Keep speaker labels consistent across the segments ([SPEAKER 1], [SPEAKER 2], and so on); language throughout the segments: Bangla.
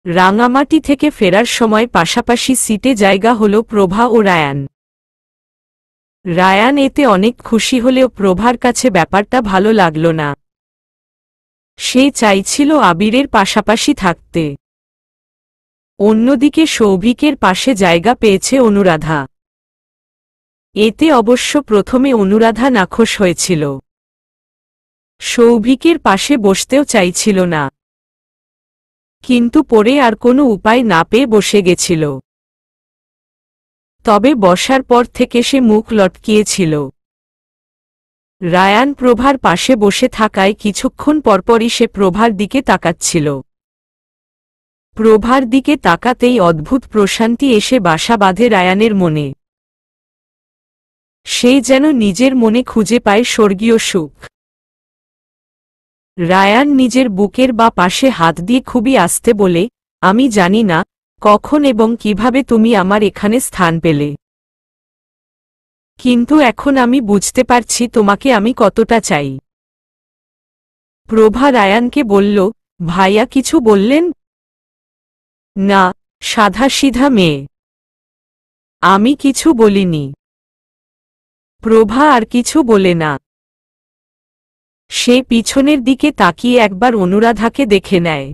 [SPEAKER 1] রাঙামাটি থেকে ফেরার সময় পাশাপাশি সিটে জায়গা হল প্রভা ও রায়ান। রায়ান এতে অনেক খুশি হলেও প্রভার কাছে ব্যাপারটা ভালো লাগল না। সে চাইছিল আবিরের পাশাপাশি থাকতে। অন্যদিকে সৌভিকের পাশে জায়গা পেয়েছে অনুরাধা। এতে অবশ্য প্রথমে অনুরাধা নাখোশ হয়েছিল। সৌভিকের পাশে বসতেও চাইছিল না, কিন্তু পরে আর কোনো উপায় না পেয়ে বসে গেছিল। তবে বসার পর থেকে সে মুখ লটকিয়েছিল। রায়ান প্রভার পাশে বসে থাকায় কিছুক্ষণ পরপরই সে প্রভার দিকে তাকাচ্ছিল। প্রভার দিকে তাকাতেই অদ্ভুত প্রশান্তি এসে বাসা বাঁধে রায়ানের মনে। সে যেন নিজের মনে খুঁজে পায় স্বর্গীয় সুখ। রায়ান নিজের বুকের বা পাশে হাত দিয়ে খুবই আস্তে বলে, আমি জানি না কখন এবং কিভাবে তুমি আমার এখানে স্থান পেলে, কিন্তু এখন আমি বুঝতে পারছি তোমাকে আমি কতটা চাই। প্রভা রায়ানকে বলল, ভাইয়া কিছু বললেন? না, সাধাসিধা মেয়ে। আমি কিছু বলিনি। প্রভা আর কিছু বলে না। সে পিছনের দিকে তাকিয়ে একবার অনুরাধাকে দেখে নেয়।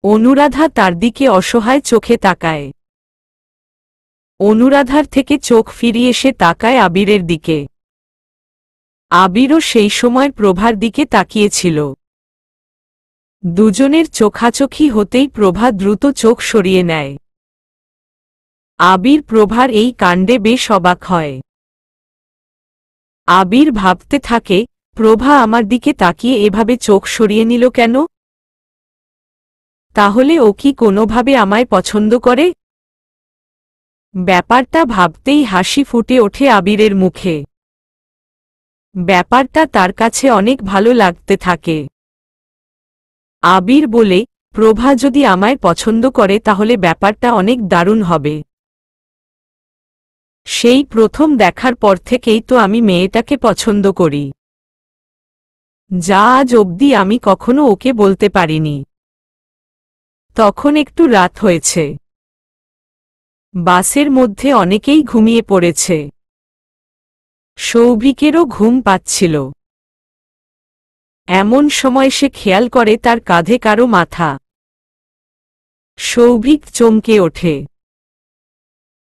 [SPEAKER 1] অনুরাধা তার দিকে অসহায় চোখে তাকায়। অনুরাধার থেকে চোখ ফিরিয়ে সে তাকায় আবিরের দিকে। আবিরও সেই সময় প্রভার দিকে তাকিয়েছিল। দুজনের চোখাচোখি হতেই প্রভা দ্রুত চোখ সরিয়ে নেয়। আবির প্রভার এই কাণ্ডে বেশ অবাক হয়। আবির ভাবতে থাকে, প্রভা আমার দিকে তাকিয়ে এভাবে চোখ সরিয়ে নিল কেন? তাহলে ও কি কোনোভাবে আমায় পছন্দ করে? ব্যাপারটা ভাবতেই হাসি ফুটে ওঠে আবিরের মুখে। ব্যাপারটা তার কাছে অনেক ভালো লাগতে থাকে। আবির বলে, প্রভা যদি আমায় পছন্দ করে তাহলে ব্যাপারটা অনেক দারুণ হবে। সেই প্রথম দেখার পর থেকেই তো আমি মেয়েটাকে পছন্দ করি, যা আজ অবধি আমি কখনো ওকে বলতে পারিনি। তখন একটু রাত হয়েছে। বাসের মধ্যে অনেকেই ঘুমিয়ে পড়েছে। সৌভিকেরও ঘুম পাচ্ছিল। এমন সময় সে খেয়াল করে তার কাঁধে কারো মাথা। সৌভিক চমকে ওঠে।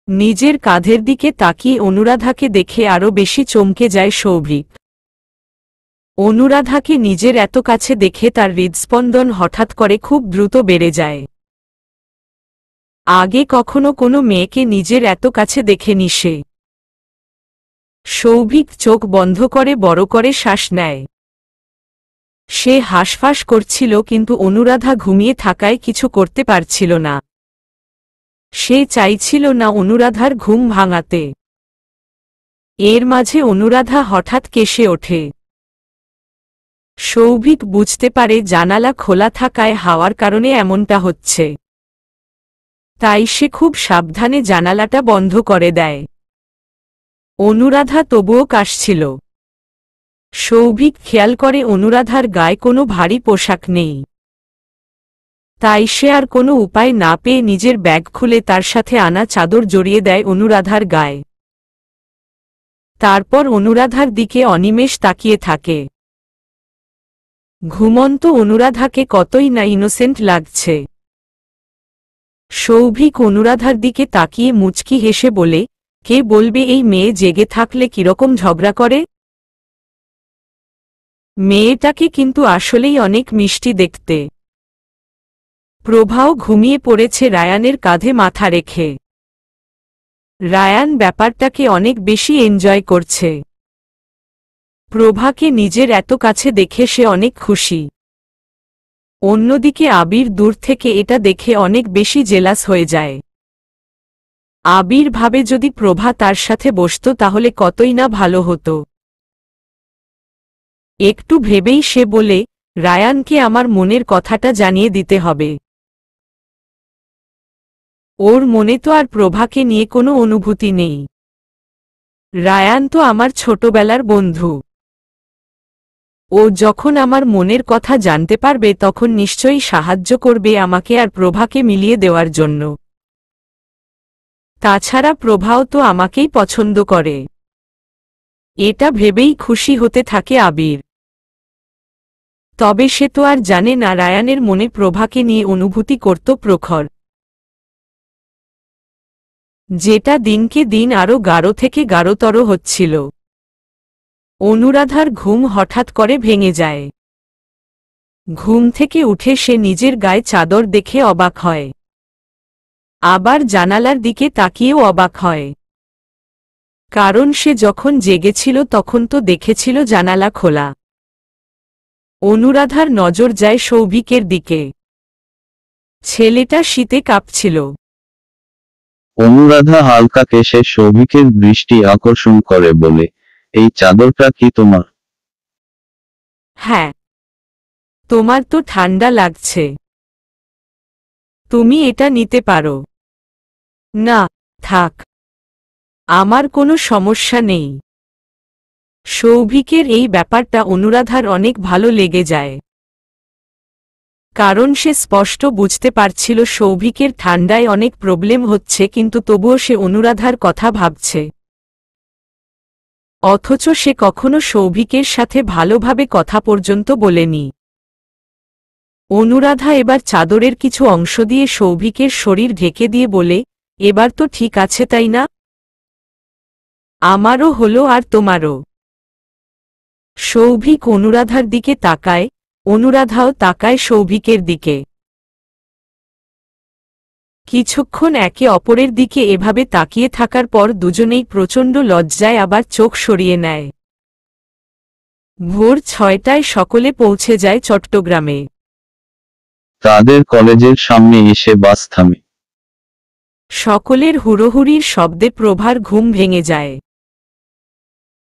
[SPEAKER 1] নিজের কাঁধের দিকে তাকিয়ে অনুরাধাকে দেখে আরও বেশি চমকে যায় সৌভিক। অনুরাধাকে নিজের এত কাছে দেখে তার হৃদস্পন্দন হঠাৎ করে খুব দ্রুত বেড়ে যায়। আগে কখনো কোনো মেয়েকে নিজের এত কাছে দেখেনি সে। সৌভিক চোখ বন্ধ করে বড় করে শ্বাস নেয়। সে হাঁসফাঁস করছিল, কিন্তু অনুরাধা ঘুমিয়ে থাকায় কিছু করতে পারছিল না। সে চাইছিল না অনুরাধার ঘুম ভাঙাতে। এর মাঝে অনুরাধা হঠাৎ কেসে ওঠে। সৌভিক বুঝতে পারে জানালা খোলা থাকায় হাওয়ার কারণে এমনটা হচ্ছে। তাই সে খুব সাবধানে জানালাটা বন্ধ করে দেয়। অনুরাধা তবুও কাশছিল। সৌভিক খেয়াল করে অনুরাধার গায়ে কোনো ভারী পোশাক নেই। তাই সে আর কোনো উপায় না পেয়ে নিজের ব্যাগ খুলে তার সাথে আনা চাদর জড়িয়ে দেয় অনুরাধার গায়ে। তারপর অনুরাধার দিকে অনিমেষ তাকিয়ে থাকে। ঘুমন্ত অনুরাধাকে কতই না ইনোসেন্ট লাগছে। সৌভিক অনুরাধার দিকে তাকিয়ে মুচকি হেসে বলে, কে বলবে এই মেয়ে জেগে থাকলে কিরকম ঝগড়া করে? মেয়েটাকে কিন্তু আসলেই অনেক মিষ্টি দেখতে। প্রভাও ঘুমিয়ে পড়েছে রায়ানের কাঁধে মাথা রেখে। রায়ান ব্যাপারটাকে অনেক বেশি এনজয় করছে। প্রভাকে নিজের এত কাছে দেখে সে অনেক খুশি। অন্যদিকে আবির দূর থেকে এটা দেখে অনেক বেশি জেলাস হয়ে যায়। আবির ভাবে যদি প্রভা তার সাথে বসত তাহলে কতই না ভালো হতো। একটু ভেবেই সে বলে, রায়ানকে আমার মনের কথাটা জানিয়ে দিতে হবে। ওর মনে তো আর প্রভাকে নিয়ে কোনো অনুভূতি নেই। রায়ান তো আমার ছোটবেলার বন্ধু। ও যখন আমার মনের কথা জানতে পারবে তখন নিশ্চয়ই সাহায্য করবে আমাকে আর প্রভাকে মিলিয়ে দেওয়ার জন্য। তাছাড়া প্রভাও তো আমাকেই পছন্দ করে। এটা ভেবেই খুশি হতে থাকে আবির। তবে সে তো আর জানে না রায়ানের মনে প্রভাকে নিয়ে অনুভূতি করত প্রখর, যেটা দিনকে দিন আরও গাঢ় থেকে গাঢ়তর হচ্ছিল। অনুরাধার ঘুম হঠাৎ করে ভেঙে যায়। ঘুম থেকে উঠে সে নিজের গায়ে চাদর দেখে অবাক হয়, আবার জানালার দিকে তাকিয়েও অবাক হয়। কারণ সে যখন জেগেছিল তখন তো দেখেছিল জানালা খোলা। অনুরাধার নজর যায় সৌভিকের দিকে। ছেলেটা শীতে কাঁপছিল।
[SPEAKER 2] অনুরাধা হালকা কেশে সৌভিকের দৃষ্টি আকর্ষণ করে বলে, এই চাদরটা কি তোমার?
[SPEAKER 1] হ্যাঁ। তোমার তো ঠান্ডা লাগছে, তুমি এটা নিতে পারো। না, থাক, আমার কোনো সমস্যা নেই। সৌভিকের এই ব্যাপারটা অনুরাধার অনেক ভালো লেগে যায়। কারণ সে স্পষ্ট বুঝতে পারছিল সৌভিকের ঠান্ডায় অনেক প্রবলেম হচ্ছে, কিন্তু তবুও সে অনুরাধার কথা ভাবছে। অথচ সে কখনো সৌভিকের সাথে ভালোভাবে কথা পর্যন্ত বলেনি। অনুরাধা এবার চাদরের কিছু অংশ দিয়ে সৌভিকের শরীর ঢেকে দিয়ে বলে, এবার তো ঠিক আছে তাই না? আমারও হলো আর তোমারও। সৌভিক অনুরাধার দিকে তাকায়, অনুরাধাও তাকায় সৌভিকের দিকে। কিছুক্ষণ একে অপরের দিকে এভাবে তাকিয়ে থাকার পর দুজনেই প্রচণ্ড লজ্জায় আবার চোখ সরিয়ে নেয়। ভোর 6টায় সকলে পৌঁছে যায় চট্টগ্রামে।
[SPEAKER 2] তাদের কলেজের সামনে এসে বাস থামে।
[SPEAKER 1] সকলের হুড়োহুড়ির শব্দে প্রভার ঘুম ভেঙে যায়।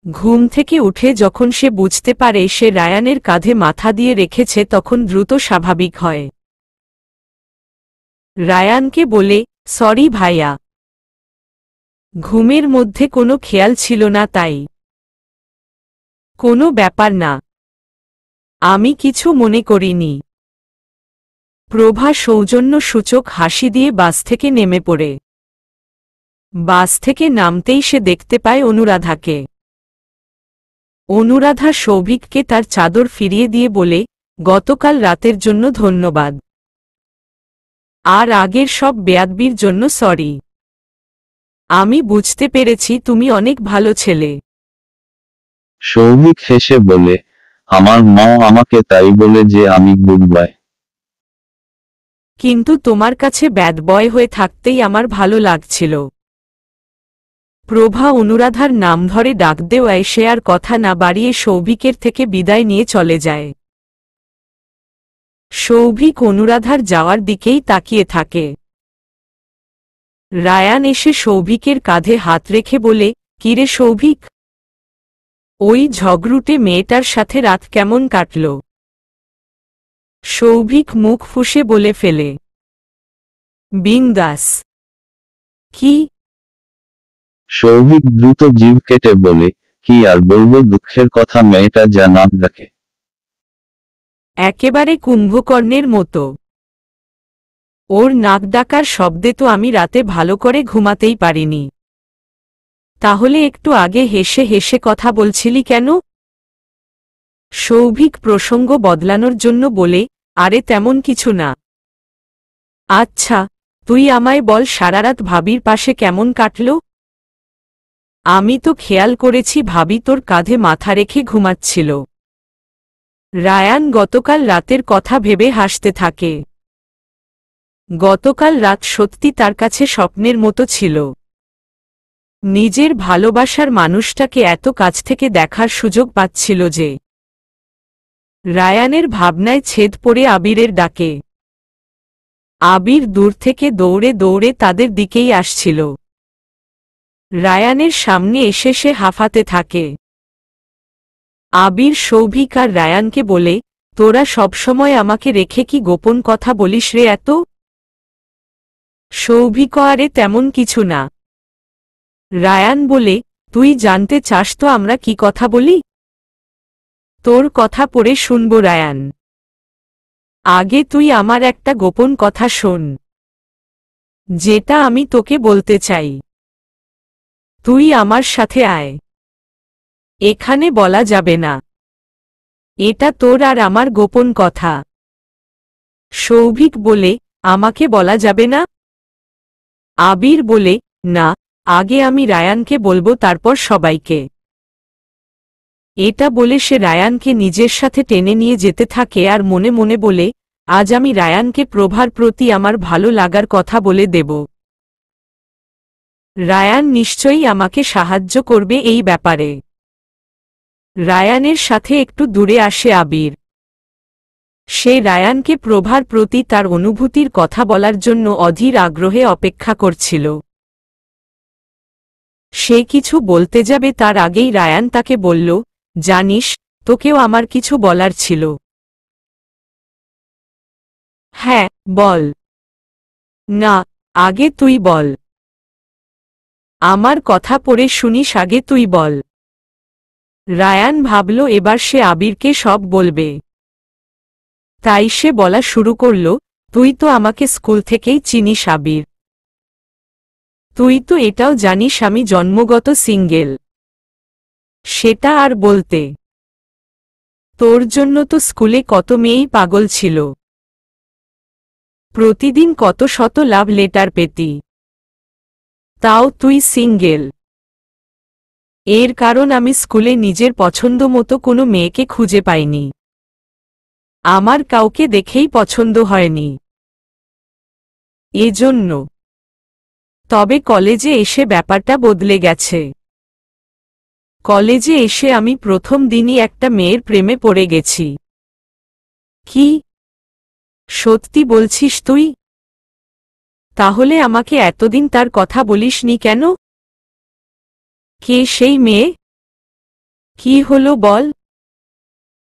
[SPEAKER 1] ঘুম থেকে উঠে যখন সে বুঝতে পারে সে রায়ানের কাঁধে মাথা দিয়ে রেখেছে তখন দ্রুত স্বাভাবিক হয়। রায়ানকে বলে, সরি ভাইয়া, ঘুমের মধ্যে কোনো খেয়াল ছিল না তাই। কোনো ব্যাপার না, আমি কিছু মনে করিনি। প্রভা সৌজন্যসূচক হাসি দিয়ে বাস থেকে নেমে পড়ে। বাস থেকে নামতেই সে দেখতে পায় অনুরাধাকে। অনুরাধা সৌভিককে তার চাদর ফিরিয়ে দিয়ে বলে, গতকাল রাতের জন্য ধন্যবাদ, আর আগের সব বেয়াদবির জন্য সরি। আমি বুঝতে পেরেছি তুমি অনেক ভালো ছেলে।
[SPEAKER 2] সৌভিক হেসে বলে, আমার মা আমাকে তাই বলে যে আমি গুড বয়।
[SPEAKER 1] কিন্তু তোমার কাছে ব্যাড বয় হয়ে থাকতেই আমার ভালো লাগছিল। প্রভা অনুরাধার নাম ধরে ডাক দেওয়ায় সে আর কথা না বাড়িয়ে সৌভিকের থেকে বিদায় নিয়ে চলে যায়। সৌভিক অনুরাধার যাওয়ার দিকেই তাকিয়ে থাকে। রায়ান এসে সৌভিকের কাঁধে হাত রেখে বলে, কিরে সৌভিক, ওই ঝগড়ুটে মেয়েটার সাথে রাত কেমন কাটল? সৌভিক মুখ ফুঁসে বলে ফেলে, বিন্দাস। কি?
[SPEAKER 2] সৌভিক দ্রুত জিভ কেটে বলে, কি আর বলবো, দুঃখের কথা, মেয়েটা যা নাক ডাকে।
[SPEAKER 1] একেবারে কুম্ভকর্ণের মতো। ওর নাক ডাকার শব্দে তো আমি রাতে ভালো করে ঘুমাতেই পারিনি। তাহলে একটু আগে হেসে হেসে কথা বলছিলি কেন? সৌভিক প্রসঙ্গ বদলানোর জন্য বলে, আরে তেমন কিছু না। আচ্ছা, তুই আমায় বল সারারাত ভাবির পাশে কেমন কাটল? আমি তো খেয়াল করেছি ভাবি তোর কাঁধে মাথা রেখে ঘুমাচ্ছিল। রায়ান গতকাল রাতের কথা ভেবে হাসতে থাকে। গতকাল রাত সত্যি তার কাছে স্বপ্নের মতো ছিল। নিজের ভালোবাসার মানুষটাকে এত কাছ থেকে দেখার সুযোগ পাচ্ছিল যে। রায়ানের ভাবনায় ছেদ পড়ে আবিরের ডাকে। আবির দূর থেকে দৌড়ে দৌড়ে তাদের দিকেই আসছিল। রায়ানের সামনে এসে সে হাঁফাতে থাকে। আবির সৌভিক আর রায়ানকে বলে, তোরা সবসময় আমাকে রেখে কি গোপন কথা বলিস রে এত? সৌভিক, আরে তেমন কিছু না। রায়ান বলে, তুই জানতে চাস তো আমরা কি কথা বলি? তোর কথা পড়ে শুনব রায়ান। আগে তুই আমার একটা গোপন কথা শোন, যেটা আমি তোকে বলতে চাই। তুই আমার সাথে আয়। এখানে বলা যাবে না। এটা তোর আর আমার গোপন কথা। সৌভিক বলে, আমাকে বলা যাবে না? আবির বলে, না, আগে আমি রায়ানকে বলবো, তারপর সবাইকে। এটা বলে সে রায়ানকে নিজের সাথে টেনে নিয়ে যেতে থাকে আর মনে মনে বলে, আজ আমি রায়ানকে প্রভার প্রতি আমার ভালো লাগার কথা বলে দেব। রায়ান নিশ্চয়ই আমাকে সাহায্য করবে এই ব্যাপারে। রায়ানের সাথে একটু দূরে আসে আবির। সে রায়ানকে প্রভার প্রতি তার অনুভূতির কথা বলার জন্য অধীর আগ্রহে অপেক্ষা করছিল। সে কিছু বলতে যাবে তার আগেই রায়ান তাকে বলল, জানিস, তোকেও আমার কিছু বলার ছিল। হ্যাঁ, বল। না, আগে তুই বল। আমার কথা পড়ে শুনিস, আগে তুই বল। রায়ান ভাবল এবার সে আবিরকে সব বলবে। তাই সে বলা শুরু করল, তুই তো আমাকে স্কুল থেকেই চিনিস আবির। তুই তো এটাও জানিস আমি জন্মগত সিঙ্গেল। সেটা আর বলতে। তোর জন্য তো স্কুলে কত মেয়েই পাগল ছিল। প্রতিদিন কত শত লাভ লেটার পেতি। তাও তুই সিঙ্গেল। এর কারণ আমি স্কুলে নিজের পছন্দ মতো কোনো মেয়েকে খুঁজে পাইনি। আমার কাউকে দেখেই পছন্দ হয়নি। এজন্য। তবে কলেজে এসে ব্যাপারটা বদলে গেছে। কলেজে এসে আমি প্রথম দিনই একটা মেয়ের প্রেমে পড়ে গেছি। কি? সত্যি বলছিস তুই? তাহলে আমাকে এতদিন তার কথা বলিসনি কেন? কে সেই মেয়ে? কি হলো বল?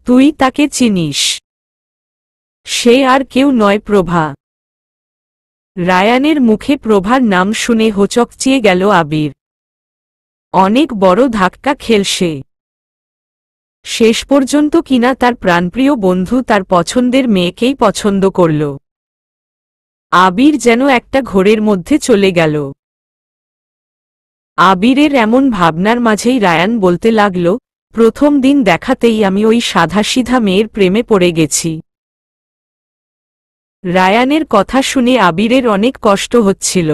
[SPEAKER 1] তুই তাকে চিনিস? সে আর কেউ নয়, প্রভা। রায়ানের মুখে প্রভার নাম শুনে হোঁচকচিয়ে গেল আবির। অনেক বড় ধাক্কা খেল সে। শেষ পর্যন্ত কিনা তার প্রাণপ্রিয় বন্ধু তার পছন্দের মেয়েকেই পছন্দ করল। আবির যেন একটা ঘোরের মধ্যে চলে গেল। আবিরের এমন ভাবনার মাঝেই রায়ান বলতে লাগল, প্রথম দিন দেখাতেই আমি ওই সাধাসিধা মেয়ের প্রেমে পড়ে গেছি। রায়ানের কথা শুনে আবিরের অনেক কষ্ট হচ্ছিল।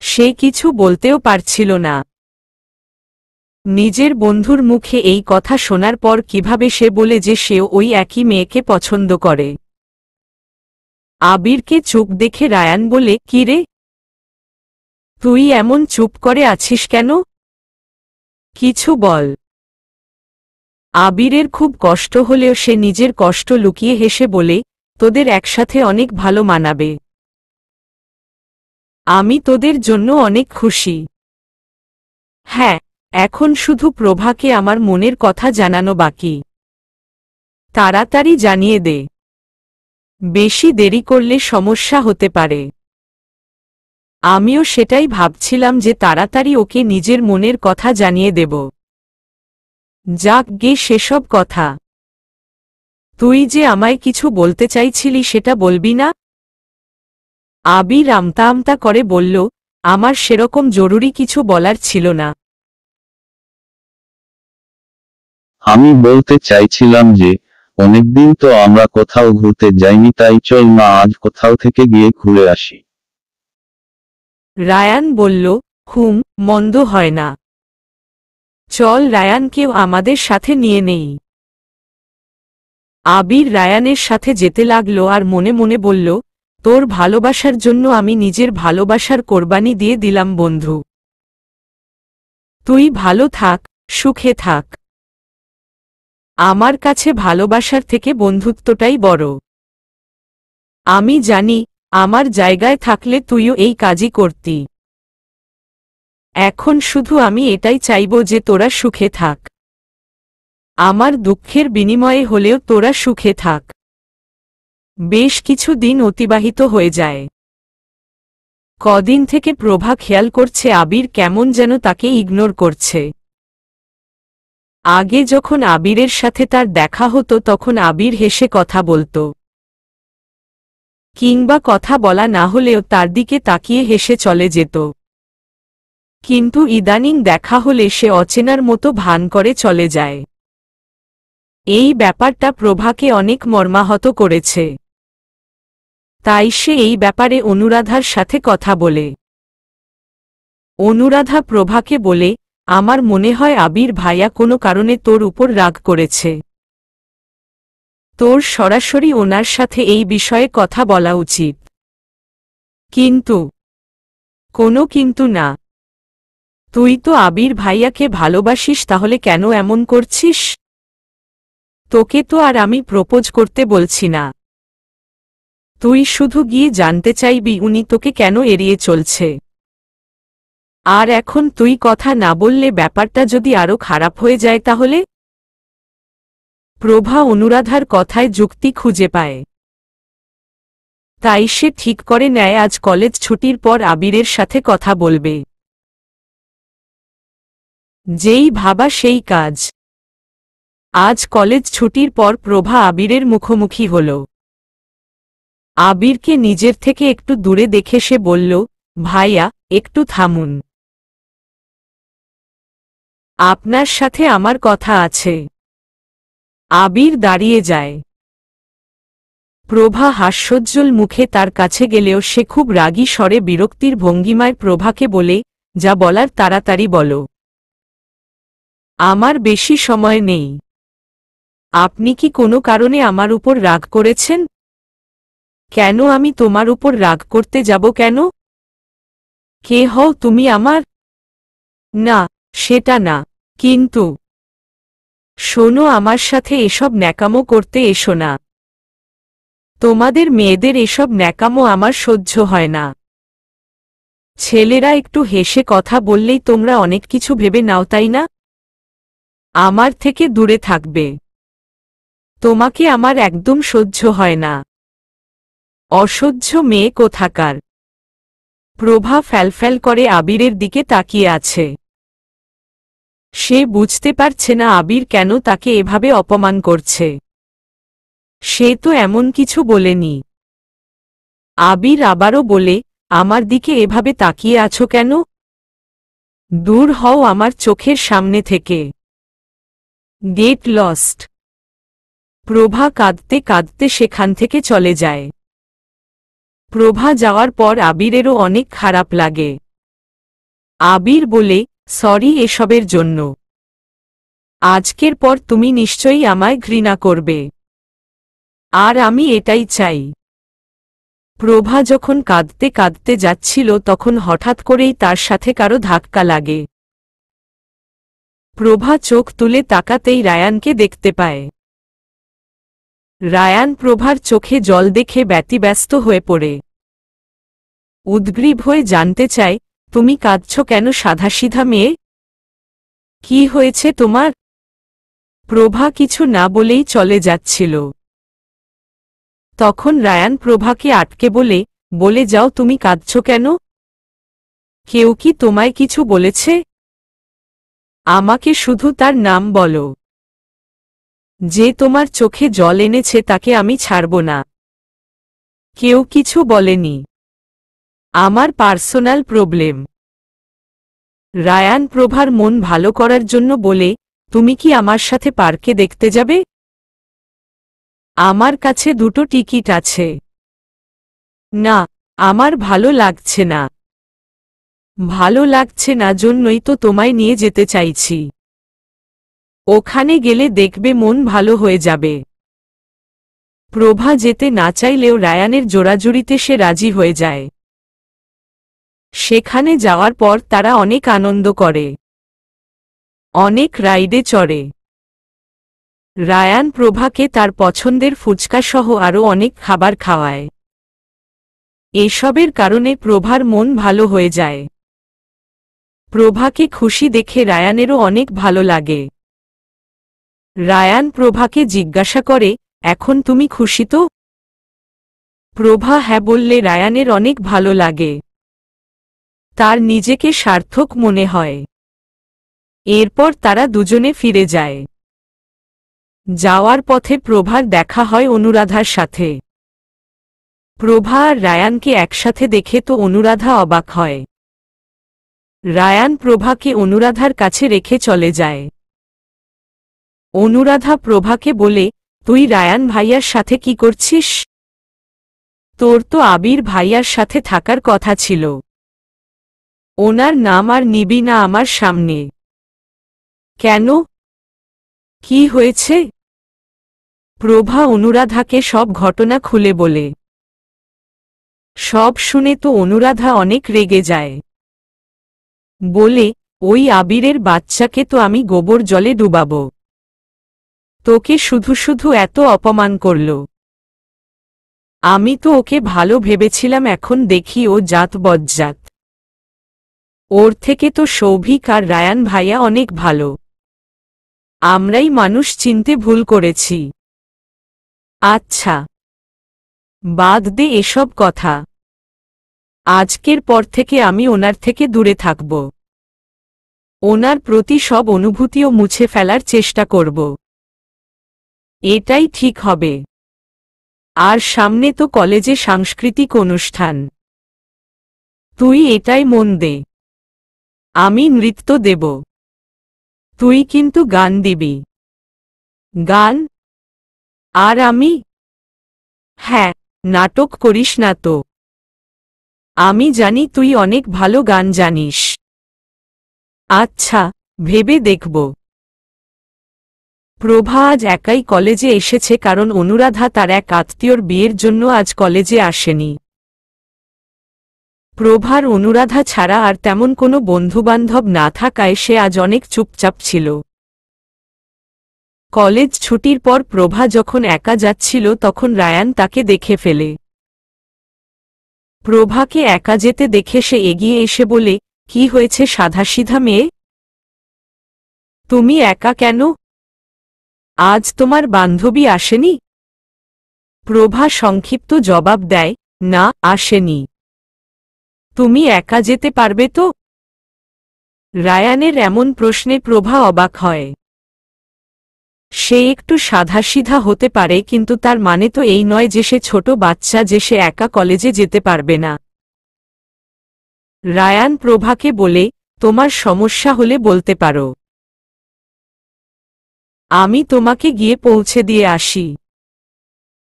[SPEAKER 1] সে কিছু বলতেও পারছিল না। নিজের বন্ধুর মুখে এই কথা শোনার পর কিভাবে সে বলে যে সেও ওই একই মেয়েকে পছন্দ করে। আবিরকে চুপ দেখে রায়ান বলে, কি রে, তুই এমন চুপ করে আছিস কেন? কিছু বল। আবিরের খুব কষ্ট হলেও সে নিজের কষ্ট লুকিয়ে হেসে বলে, তোদের একসাথে অনেক ভালো মানাবে। আমি তোদের জন্য অনেক খুশি। হ্যাঁ, এখন শুধু প্রভাকে আমার মনের কথা জানানো বাকি। তাড়াতাড়ি জানিয়ে দে। বেশি দেরি করলে সমস্যা হতে পারে। আমিও সেটাই ভাবছিলাম যে তাড়াতাড়ি ওকে নিজের মনের কথা জানিয়ে দেব। যাক গে সেসব কথা। তুই যে আমায় কিছু বলতে চাইছিলি সেটা বলবি না? আবির আমতা আমতা করে বলল, আমার সেরকম জরুরি কিছু বলার ছিল না।
[SPEAKER 2] আমি বলতে চাইছিলাম যে, অনেকদিন তো আমরা কোথাও ঘুরতে যাইনি, তাই চল না আজ কোথাও থেকে গিয়ে ঘুরে আসি।
[SPEAKER 1] রায়ান বলল, মন্দ হয় না। চল রায়ানকেও আমাদের সাথে নিয়ে নেই। আবির রায়ানের সাথে যেতে লাগলো আর মনে মনে বলল, তোর ভালোবাসার জন্য আমি নিজের ভালোবাসার কোরবানি দিয়ে দিলাম বন্ধু। তুই ভালো থাক, সুখে থাক। আমার কাছে ভালোবাসার থেকে বন্ধুত্বটাই বড়। আমি জানি, আমার জায়গায় থাকলে তুইও এই কাজই করতি। এখন শুধু আমি এটাই চাইব যে তোরা সুখে থাক। আমার দুঃখের বিনিময়ে হলেও তোরা সুখে থাক। বেশ কিছু দিন অতিবাহিত হয়ে যায়। কদিন থেকে প্রভা খেয়াল করছে আবির কেমন যেন তাকে ইগনোর করছে। আগে যখন আবিরের সাথে তার দেখা হতো তখন আবির হেসে কথা বলতো, কিংবা কথা বলা না হলেও তার দিকে তাকিয়ে হেসে চলে যেত। কিন্তু ইদানিং দেখা হলে সে অচেনার মতো ভান করে চলে যায়। এই ব্যাপারটা প্রভাকে অনেক মর্মাহত করেছে। তাই সে এই ব্যাপারে অনুরাধার সাথে কথা বলে। অনুরাধা প্রভাকে বলে, আমার মনে হয় আবির ভাইয়া কোনো কারণে তোর উপর রাগ করেছে। তোর সরাসরি ওনার সাথে এই বিষয়ে কথা বলা উচিত। কিন্তু কোনো কিন্তু না। তুই তো আবির ভাইয়াকে ভালোবাসিস, তাহলে কেন এমন করছিস? তোকে তো আর আমি প্রপোজ করতে বলছি না। তুই শুধু গিয়ে জানতে চাইবি উনি তোকে কেন এড়িয়ে চলছে। আর এখন তুই কথা না বললে ব্যাপারটা যদি আরো খারাপ হয়ে যায় তাহলে? প্রভা অনুরাধার কথায় যুক্তি খুঁজে পায়। তাই সে ঠিক করে নেয় আজ কলেজ ছুটির পর আবিরের সাথে কথা বলবে। যেই ভাবা সেই কাজ। আজ কলেজ ছুটির পর প্রভা আবিরের মুখোমুখি হল। আবিরকে নিজের থেকে একটু দূরে দেখে সে বলল, ভাইয়া, একটু থামুন। আপনার সাথে আমার কথা আছে। আবির দাঁড়িয়ে যায়। প্রভা হাস্যোজ্জ্বল মুখে তার কাছে গেলেও সে খুব রাগী স্বরে বিরক্তির ভঙ্গিমায় প্রভাকে বলে, যা বলার তাড়াতাড়ি বলো। আমার বেশি সময় নেই। আপনি কি কোনো কারণে আমার উপর রাগ করেছেন? কেন আমি তোমার উপর রাগ করতে যাব কেন? কে হও তুমি আমার? না, সেটা না। কিন্তু শোনো, আমার সাথে এসব ন্যাকামো করতে এসো না। তোমাদের মেয়েদের এসব ন্যাকামো আমার সহ্য হয় না। ছেলেরা একটু হেসে কথা বললেই তোমরা অনেক কিছু ভেবে নাও, তাই না? আমার থেকে দূরে থাকবে। তোমাকে আমার একদম সহ্য হয় না। অসহ্য মেয়ে কোথাকার। প্রভা ফ্যালফ্যাল করে আবিরের দিকে তাকিয়ে আছে। সে বুঝতে পারছে না আবির কেন তাকে এভাবে অপমান করছে। সে তো এমন কিছু বলেনি। আবির আবারও বলে, আমার দিকে এভাবে তাকিয়ে আছো কেন? দূর হও আমার চোখের সামনে থেকে। Get lost. প্রভা কাঁদতে কাঁদতে সেখান থেকে চলে যায়। প্রভা যাওয়ার পর আবিরেরও অনেক খারাপ লাগে। আবির বলে, সরি এসবের জন্য। আজকের পর তুমি নিশ্চয়ই আমায় ঘৃণা করবে। আর আমি এটাই চাই। প্রভা যখন কাঁদতে কাঁদতে যাচ্ছিল তখন হঠাৎ করেই তার সাথে কারো ধাক্কা লাগে। প্রভা চোখ তুলে তাকাতেই রায়ানকে দেখতে পায়। রায়ান প্রভার চোখে জল দেখে ব্যতিব্যস্ত হয়ে পড়ে। উদ্গ্রীব হয়ে জানতে চায়, তুমি কাঁদছ কেন সাধাসিধা মেয়ে? কি হয়েছে তোমার? প্রভা কিছু না বলেই চলে যাচ্ছিল। তখন রায়ান প্রভাকে আটকে বলে যাও, তুমি কাঁদছ কেন? কেউ কি তোমায় কিছু বলেছে? আমাকে শুধু তার নাম বলো। যে তোমার চোখে জল এনেছে তাকে আমি ছাড়ব না। কেউ কিছু বলেনি। আমার পার্সোনাল প্রবলেম। রায়ান প্রভার মন ভালো করার জন্য বলে, তুমি কি আমার সাথে পার্কে দেখতে যাবে? আমার কাছে 2টো টিকিট আছে। না, আমার ভালো লাগছে না। ভালো লাগছে না জন্যই তো তোমায় নিয়ে যেতে চাইছি। ওখানে গেলে দেখবে মন ভালো হয়ে যাবে। প্রভা যেতে না চাইলেও রায়ানের জোরাজুরিতে সে রাজি হয়ে যায়। সেখানে যাওয়ার পর তারা অনেক আনন্দ করে। অনেক রাইডে চড়ে। রায়ান প্রভাকে তার পছন্দের ফুচকা সহ আরও অনেক খাবার খাওয়ায়। এসবের কারণে প্রভার মন ভালো হয়ে যায়। প্রভাকে খুশি দেখে রায়ানেরও অনেক ভালো লাগে। রায়ান প্রভাকে জিজ্ঞাসা করে, এখন তুমি খুশি তো? প্রভা হ্যাঁ বললে রায়ানের অনেক ভালো লাগে। তার নিজেকে সার্থক মনে হয়। এরপর তারা দুজনে ফিরে যায়। যাওয়ার পথে প্রভার দেখা হয় অনুরাধার সাথে। প্রভা আর রায়ানকে একসাথে দেখে তো অনুরাধা অবাক হয়। রায়ান প্রভাকে অনুরাধার কাছে রেখে চলে যায়। অনুরাধা প্রভাকে বলে, তুই রায়ান ভাইয়ার সাথে কি করছিস? তোর তো আবির ভাইয়ার সাথে থাকার কথা ছিল। ওনার নাম আর নিবি না আমার সামনে কেন? কি হয়েছে? প্রভা অনুরাধাকে সব ঘটনা খুলে বলে। সব শুনে তো অনুরাধা অনেক রেগে যায়। বলে, ওই আবিরের বাচ্চাকে তো আমি গোবর জলে ডুবাবো। তোকে শুধু শুধু এত অপমান করল। আমি তো ওকে ভালো ভেবেছিলাম, এখন দেখি ও জাত বজ্জাত। ওর থেকে তো সৌভিক আর রায়ান ভাইয়া অনেক ভালো। আমরাই মানুষ চিনতে ভুল করেছি। আচ্ছা, বাদ দে এসব কথা। আজকের পর থেকে আমি ওনার থেকে দূরে থাকব। ওনার প্রতি সব অনুভূতিও মুছে ফেলার চেষ্টা করব। এটাই ঠিক হবে। আর সামনে তো কলেজে সাংস্কৃতিক অনুষ্ঠান। তুই এটাই মন দে। আমি নৃত্য দেব, তুই কিন্তু গান দিবি। গান? আর আমি? হ্যাঁ, নাটক করিস না তো। আমি জানি তুই অনেক ভালো গান জানিস। আচ্ছা, ভেবে দেখব। প্রভা আজ একাই কলেজে এসেছে কারণ অনুরাধা তার এক আত্মীয়র বিয়ের জন্য আজ কলেজে আসেনি। প্রভার অনুরাধা ছাড়া আর তেমন কোনো বন্ধুবান্ধব না থাকায় সে আজ অনেক চুপচাপ ছিল। কলেজ ছুটির পর প্রভা যখন একা যাচ্ছিল তখন রায়ান তাকে দেখে ফেলে। প্রভাকে একা যেতে দেখে সে এগিয়ে এসে বলে, কি হয়েছে সাধাসিধা মেয়ে? তুমি একা কেন? আজ তোমার বান্ধবী আসেনি? প্রভা সংক্ষিপ্ত জবাব দেয়, না, আসেনি। তুমি একা যেতে পারবে তো? রায়ানের এমন প্রশ্নে প্রভা অবাক হয়। সে একটু সাধাসিধা হতে পারে কিন্তু তার মানে তো এই নয় যে সে ছোট বাচ্চা যে সে একা কলেজে যেতে পারবে না। রায়ান প্রভাকে বলে, তোমার সমস্যা হলে বলতে পারো। আমি তোমাকে গিয়ে পৌঁছে দিয়ে আসি।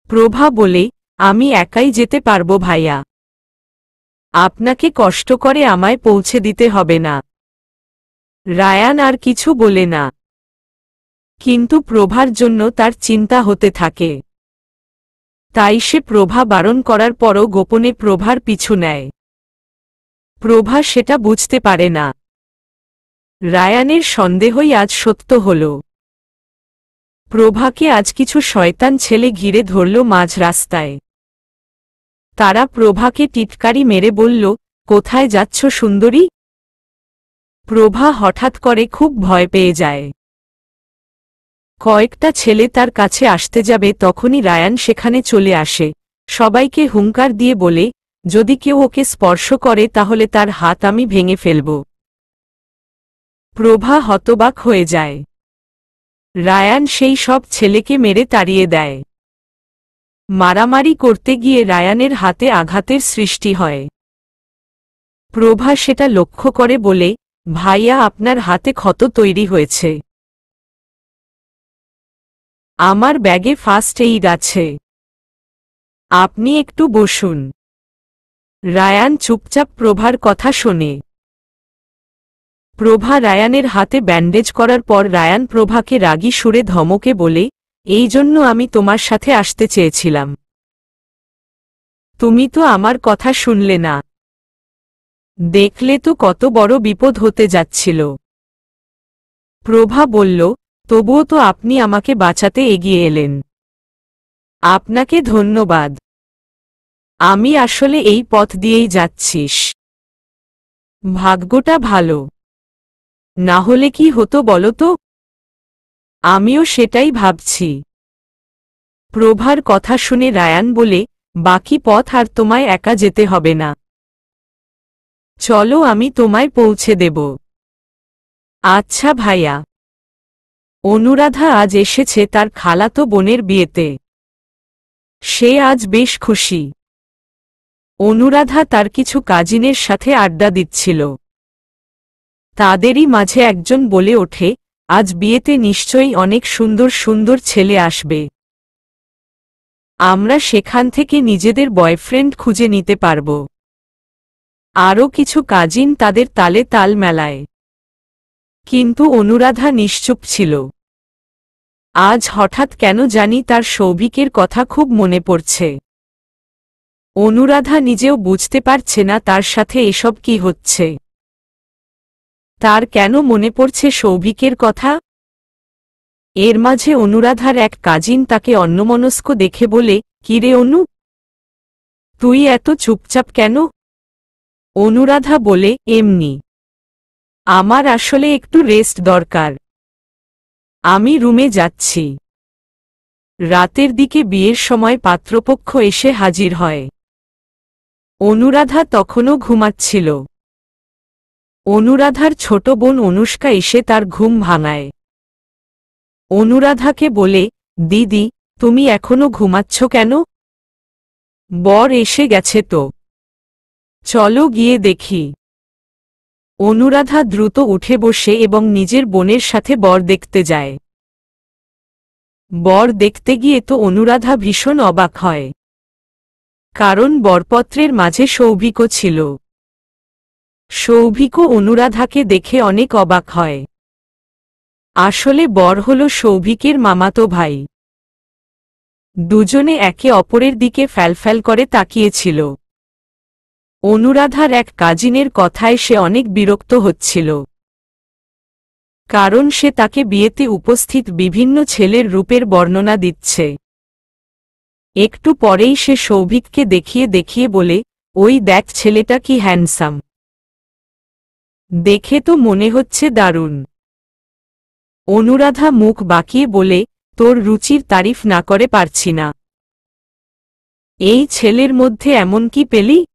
[SPEAKER 1] প্রভা বলে, আমি একাই যেতে পারবো ভাইয়া। আপনাকে কষ্ট করে আমায় পৌঁছে দিতে হবে না। রায়ান আর কিছু বলে না। কিন্তু প্রভার জন্য তার চিন্তা হতে থাকে। তাই সে প্রভা বারণ করার পরও গোপনে প্রভার পিছু নেয়। প্রভা সেটা বুঝতে পারে না। রায়ানের সন্দেহই আজ সত্য হল। প্রভাকে আজ কিছু শয়তান ছেলে ঘিরে ধরল মাঝ রাস্তায়। তারা প্রভাকে টিটকারি মেরে বলল, কোথায় যাচ্ছ সুন্দরী? প্রভা হঠাৎ করে খুব ভয় পেয়ে যায়। কয়েকটা ছেলে তার কাছে আসতে যাবে তখনই রায়ান সেখানে চলে আসে। সবাইকে হুঙ্কার দিয়ে বলে, যদি কেউ ওকে স্পর্শ করে তাহলে তার হাত আমি ভেঙে ফেলব। প্রভা হতবাক হয়ে যায়। রায়ান সেই সব ছেলেকে মেরে তাড়িয়ে দেয়। মারামারি করতে গিয়ে রায়ানের হাতে আঘাতের সৃষ্টি হয়। প্রভা সেটা লক্ষ্য করে বলে, ভাইয়া আপনার হাতে ক্ষত তৈরি হয়েছে। আমার ব্যাগে ফার্স্ট এইড আছে। আপনি একটু বসুন। রায়ান চুপচাপ প্রভার কথা শোনে। প্রভা রায়ানের হাতে ব্যান্ডেজ করার পর রায়ান প্রভাকে রাগী সুরে ধমকে বলে, এই জন্য আমি তোমার সাথে আসতে চেয়েছিলাম। তুমি তো আমার কথা শুনলে না। দেখলে তো কত বড় বিপদ হতে যাচ্ছিল। প্রভা বলল, তবুও তো আপনি আমাকে বাঁচাতে এগিয়ে এলেন। আপনাকে ধন্যবাদ। আমি আসলে এই পথ দিয়েই যাচ্ছিস। ভাগ্যটা ভালো। না হলে কি হতো বলো তো? আমিও সেটাই ভাবছি। প্রভার কথা শুনে রায়ান বলে, বাকি পথ আর তোমায় একা যেতে হবে না। চলো আমি তোমায় পৌঁছে দেব। আচ্ছা ভাইয়া। অনুরাধা আজ এসেছে তার খালাতো বোনের বিয়েতে। সে আজ বেশ খুশি। অনুরাধা তার কিছু কাজিনের সাথে আড্ডা দিচ্ছিল। তাদেরই মাঝে একজন বলে ওঠে, আজ বিয়েতে নিশ্চয়ই অনেক সুন্দর সুন্দর ছেলে আসবে। আমরা সেখান থেকে নিজেদের বয়ফ্রেন্ড খুঁজে নিতে পারব। আরও কিছু কাজিন তাদের তালে তাল মেলায়। কিন্তু অনুরাধা নিশ্চুপ ছিল। আজ হঠাৎ কেন জানি তার সৌভিকের কথা খুব মনে পড়ছে। অনুরাধা নিজেও বুঝতে পারছে না তার সাথে এসব কি হচ্ছে। তার কেন মনে পড়ছে সৌভিকের কথা? এর মাঝে অনুরাধার এক কাজিন তাকে অন্যমনস্ক দেখে বলে, কিরে অনু, তুই এত চুপচাপ কেন? অনুরাধা বলে, এমনি। আমার আসলে একটু রেস্ট দরকার। আমি রুমে যাচ্ছি। রাতের দিকে বিয়ের সময় পাত্রপক্ষ এসে হাজির হয়। অনুরাধা তখনও ঘুমাচ্ছিল। অনুরাধার ছোট বোন অনুষ্কা এসে তার ঘুম ভাঙায়। অনুরাধাকে বলে, দিদি, তুমি এখনো ঘুমাচ্ছ কেন? বর এসে গেছে তো। চলো গিয়ে দেখি। অনুরাধা দ্রুত উঠে বসে এবং নিজের বোনের সাথে বর দেখতে যায়। বর দেখতে গিয়ে তো অনুরাধা ভীষণ অবাক হয়। কারণ বরপত্রের মাঝে সৌভিকও ছিল। সৌভিকও অনুরাধাকে দেখে অনেক অবাক হয়। আসলে বর হল সৌভিকের মামাতো ভাই। দুজনে একে অপরের দিকে ফ্যালফ্যাল করে তাকিয়েছিল। অনুরাধার এক কাজিনের কথায় সে অনেক বিরক্ত হচ্ছিল। কারণ সে তাকে বিয়েতে উপস্থিত বিভিন্ন ছেলের রূপের বর্ণনা দিচ্ছে। একটু পরেই সে সৌভিককে দেখিয়ে দেখিয়ে বলে, ওই দেখ ছেলেটা কি হ্যান্ডসাম। দেখে তো মনে হচ্ছে দারুণ। অনুরাধা মুখ বাঁকিয়ে বলে, তোর রুচির তারিফ না করে পারছি না। এই ছেলের মধ্যে এমন কি পেলি?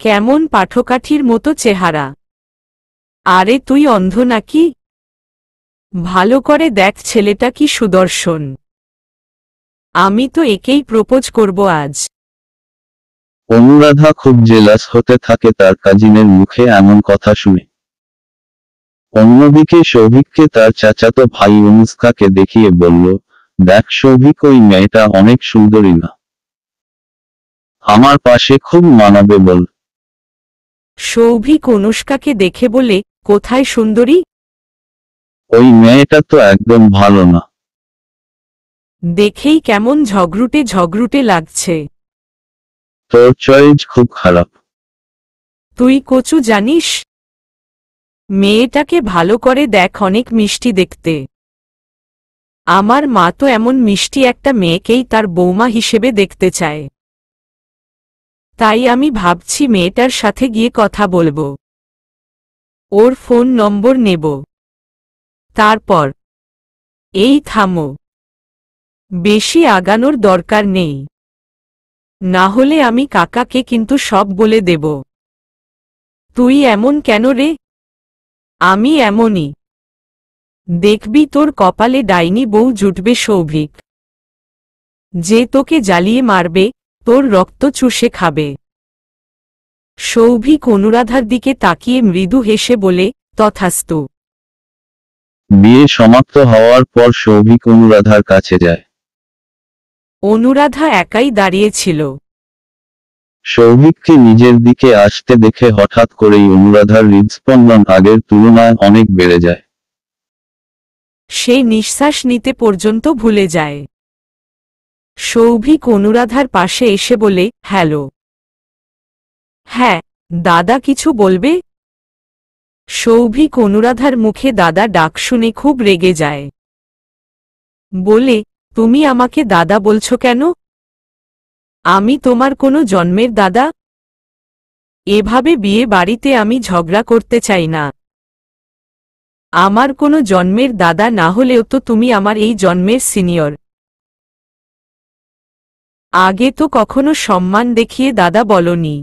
[SPEAKER 1] কেমন পাঠকাঠির মতো চেহারা। আরে তুই অন্ধ নাকি? ভালো করে দেখ ছেলেটা কি সুদর্শন। আমি তো একেই প্রপোজ করব আজ।
[SPEAKER 2] অনুরাধা খুব জেলাস হতে থাকে তার কাজিনের মুখে এমন কথা শুনে। অন্যদিকে সৌভিককে তার চাচাতো ভাই অনুষ্কাকে দেখিয়ে বলল, দেখ সৌভিক, ওই মেয়েটা অনেক সুন্দরী না? আমার পাশে খুব মানাবে বল।
[SPEAKER 1] সৌভিক অনুষ্কাকে দেখে বলে, কোথায় সুন্দরী?
[SPEAKER 2] ওই মেয়েটা তো একদম ভালো না।
[SPEAKER 1] দেখেই কেমন ঝগড়ুটে ঝগড়ুটে লাগছে।
[SPEAKER 2] তোর চয়েস খুব খারাপ।
[SPEAKER 1] তুই কচু জানিস? মেয়েটাকে ভালো করে দেখ, অনেক মিষ্টি দেখতে। আমার মা তো এমন মিষ্টি একটা মেয়েকেই তার বৌমা হিসেবে দেখতে চায়। তাই আমি ভাবছি মেয়েটার সাথে গিয়ে কথা বলবো। ওর ফোন নম্বর নেব। তারপর। এই থামো। বেশি আগানোর দরকার নেই। না হলে আমি কাকাকে কিন্তু সব বলে দেব। তুই এমন কেন রে? আমি এমনই। দেখবি তোর কপালে ডাইনি বউ জুটবে সৌভিক। যে তোকে জ্বালিয়ে মারবে, তোর রক্ত চুষে খাবে। সৌভিক অনুরাধার দিকে তাকিয়ে মৃদু হেসে বলে, তথাস্তু।
[SPEAKER 2] বিয়ে সমাপ্ত হওয়ার পর সৌভিক অনুরাধার কাছে যায়।
[SPEAKER 1] অনুরাধা একাই দাঁড়িয়েছিল।
[SPEAKER 2] সৌভিককে নিজের দিকে আসতে দেখে হঠাৎ করেই অনুরাধার হৃদস্পন্দন আগের তুলনায় অনেক বেড়ে যায়।
[SPEAKER 1] সে নিঃশ্বাস নিতে পর্যন্ত ভুলে যায়। সৌভিক অনুরাধার পাশে এসে বলে, হ্যালো। হ্যাঁ, দাদা কিছু বলবে? সৌভিক অনুরাধার মুখে দাদা ডাক শুনে খুব রেগে যায়। বলে, তুমি আমাকে দাদা বলছো কেন? আমি তোমার কোনো জন্মের দাদা? এভাবে বিয়ে বাড়িতে আমি ঝগড়া করতে চাই না। আমার কোনো জন্মের দাদা না হলেও তো তুমি আমার এই জন্মের সিনিয়র। আগে তো কখনো সম্মান দেখিয়ে দাদা বলনি।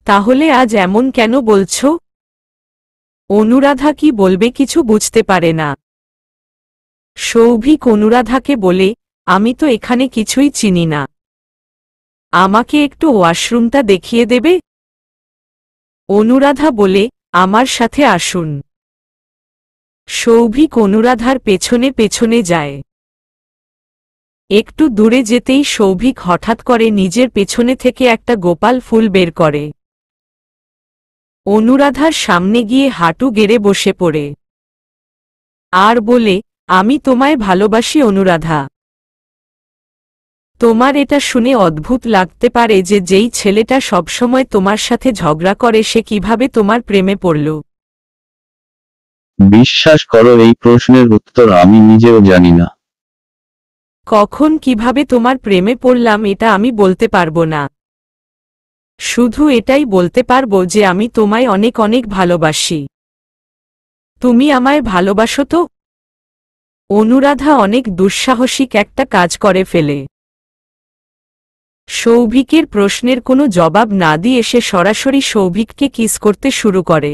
[SPEAKER 1] তাহলে আজ এমন কেন বলছো? অনুরাধা কি বলবে কিছু বুঝতে পারে না। সৌভিক অনুরাধাকে বলে, আমি তো এখানে কিছুই চিনি না, আমাকে একটু ওয়াশরুমটা দেখিয়ে দেবে? অনুরাধা বলে, আমার সাথে আসুন। সৌভিক অনুরাধার পেছনে পেছনে যায়। একটু দূরে যেতেই সৌভিক হঠাৎ করে নিজের পেছনে থেকে একটা গোপাল ফুল বের করে। অনুরাধার সামনে গিয়ে হাঁটু গেড়ে বসে পড়ে আর বলে, আমি তোমায় ভালোবাসি অনুরাধা। তোমার এটা শুনে অদ্ভুত লাগতে পারে যে যেই ছেলেটা সবসময় তোমার সাথে ঝগড়া করে সে কিভাবে তোমার প্রেমে পড়ল।
[SPEAKER 2] বিশ্বাস করো, এই প্রশ্নের উত্তর আমি নিজেও জানি না।
[SPEAKER 1] কখন কিভাবে তোমার প্রেমে পড়লাম এটা আমি বলতে পারবো না, শুধু এটাই বলতে পারবো যে আমি তোমায় অনেক অনেক ভালোবাসি। তুমি আমায় ভালোবাসো তো? অনুরাধা অনেক দুঃসাহসিক একটা কাজ করে ফেলে। সৌভিকের প্রশ্নের কোনো জবাব না দিয়ে সে সরাসরি সৌভিককে কিস করতে শুরু করে,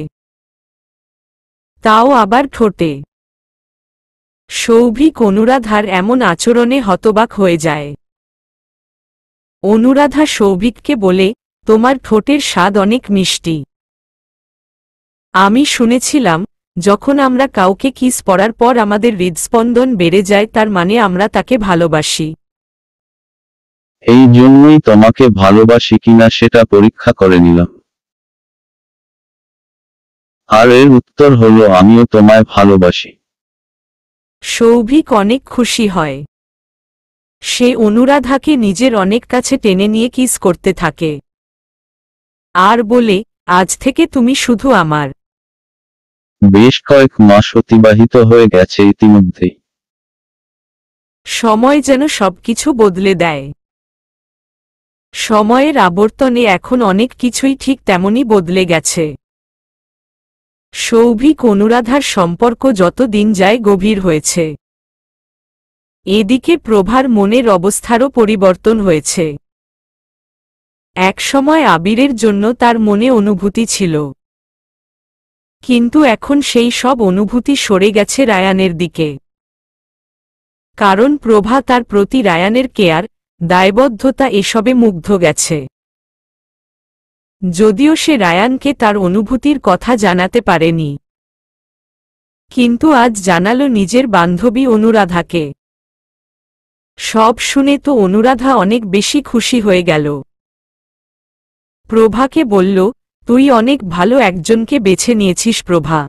[SPEAKER 1] তাও আবার ঠোঁটে। সৌভিক অনুরাধার এমন আচরণে হতবাক হয়ে যায়। অনুরাধা সৌভিককে বলে, তোমার ঠোঁটের স্বাদ অনেক মিষ্টি। আমি শুনেছিলাম যখন আমরা কাউকে কিস করার পর আমাদের হৃদস্পন্দন বেড়ে যায় তার মানে আমরা তাকে ভালোবাসি।
[SPEAKER 2] এই জন্যই তোমাকে ভালোবাসি কিনা সেটা পরীক্ষা করে নিলাম। আর এর উত্তর হলো আমিও তোমায় ভালোবাসি।
[SPEAKER 1] সৌভিক অনেক খুশি হয়। সে অনুরাধাকে নিজের অনেক কাছে টেনে নিয়ে কিস করতে থাকে আর বলে, আজ থেকে তুমি শুধু আমার।
[SPEAKER 2] বেশ কয়েক মাস অতিবাহিত হয়ে গেছে ইতিমধ্যেই।
[SPEAKER 1] সময় যেন সবকিছু বদলে দেয়। সময়ের আবর্তনে এখন অনেক কিছুই ঠিক তেমনই বদলে গেছে। সৌভিক অনুরাধার সম্পর্ক যত দিন যায় গভীর হয়েছে। এদিকে প্রভার মনের অবস্থারও পরিবর্তন হয়েছে। একসময় আবিরের জন্য তার মনে অনুভূতি ছিল, কিন্তু এখন সেই সব অনুভূতি সরে গেছে রায়ানের দিকে। কারণ প্রভা তার প্রতি রায়ানের কেয়ার, দায়বদ্ধতা এসবে মুগ্ধ গেছে। যদিও সে রায়ানকে তার অনুভূতির কথা জানাতে পারেনি, কিন্তু আজ জানালো নিজের বান্ধবী অনুরাধাকে। সব শুনে তো অনুরাধা অনেক বেশি খুশি হয়ে গেল। প্রভাকে বলল, তুই অনেক ভালো একজনকে বেছে নিয়েছিস প্রভা।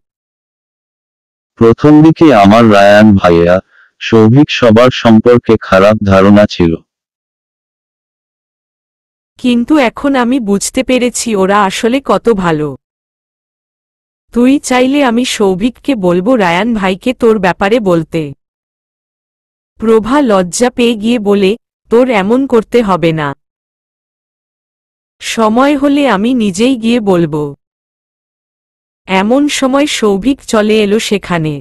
[SPEAKER 2] প্রথম দিকে আমার রায়ান ভাইয়া সৌভিক সবার সম্পর্কে খারাপ ধারণা ছিল,
[SPEAKER 1] কিন্তু এখন আমি বুঝতে পেরেছি ওরা আসলে কত ভালো। তুই চাইলে আমি সৌভিককে বলবো রায়ান ভাইকে তোর ব্যাপারে বলতে। প্রভা লজ্জা পেয়ে গিয়ে বলে, তোর এমন করতে হবে না, সময় হলে আমি নিজেই গিয়ে বলবো। এমন সময় সৌভিক চলে এলো সেখানে।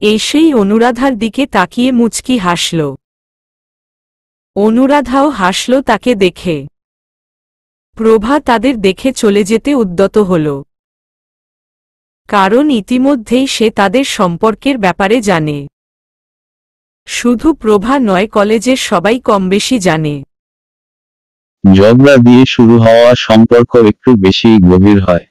[SPEAKER 1] এসেই অনুরাধার দিকে তাকিয়ে মুচকি হাসল। অনুরাধাও হাসল তাকে দেখে। প্রভা তাদের দেখে চলে যেতে উদ্যত হল, কারণ ইতিমধ্যেই সে তাদের সম্পর্কের ব্যাপারে জানে। শুধু প্রভা নয়, কলেজের সবাই কমবেশি জানে।
[SPEAKER 2] ঝগড়া দিয়ে শুরু হওয়া সম্পর্ক একটু বেশি গভীর হয়।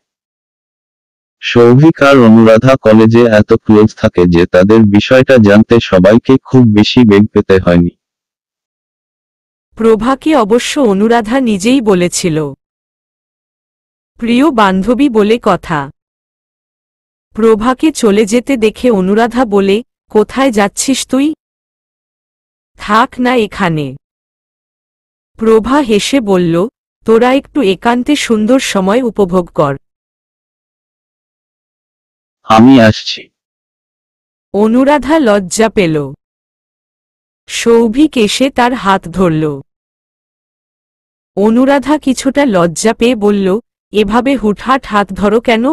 [SPEAKER 2] সৌভিক আর অনুরাধা কলেজে এত ক্লোজ থাকে যে তাদের বিষয়টা জানতে সবাইকে খুব বেশি বেগ পেতে হয়নি।
[SPEAKER 1] প্রভাকে অবশ্য অনুরাধা নিজেই বলেছিল, প্রিয় বান্ধবী বলে কথা। প্রভাকে চলে যেতে দেখে অনুরাধা বলে, কোথায় যাচ্ছিস তুই? থাক না এখানে। প্রভা হেসে বলল, তোরা একটু একান্তে সুন্দর সময় উপভোগ কর।
[SPEAKER 2] আমি আসছি।
[SPEAKER 1] অনুরাধা লজ্জা পেল। সৌভিক এসে তার হাত ধরল। অনুরাধা কিছুটা লজ্জা পেয়ে বলল, এভাবে হুটহাট হাত ধরো কেন?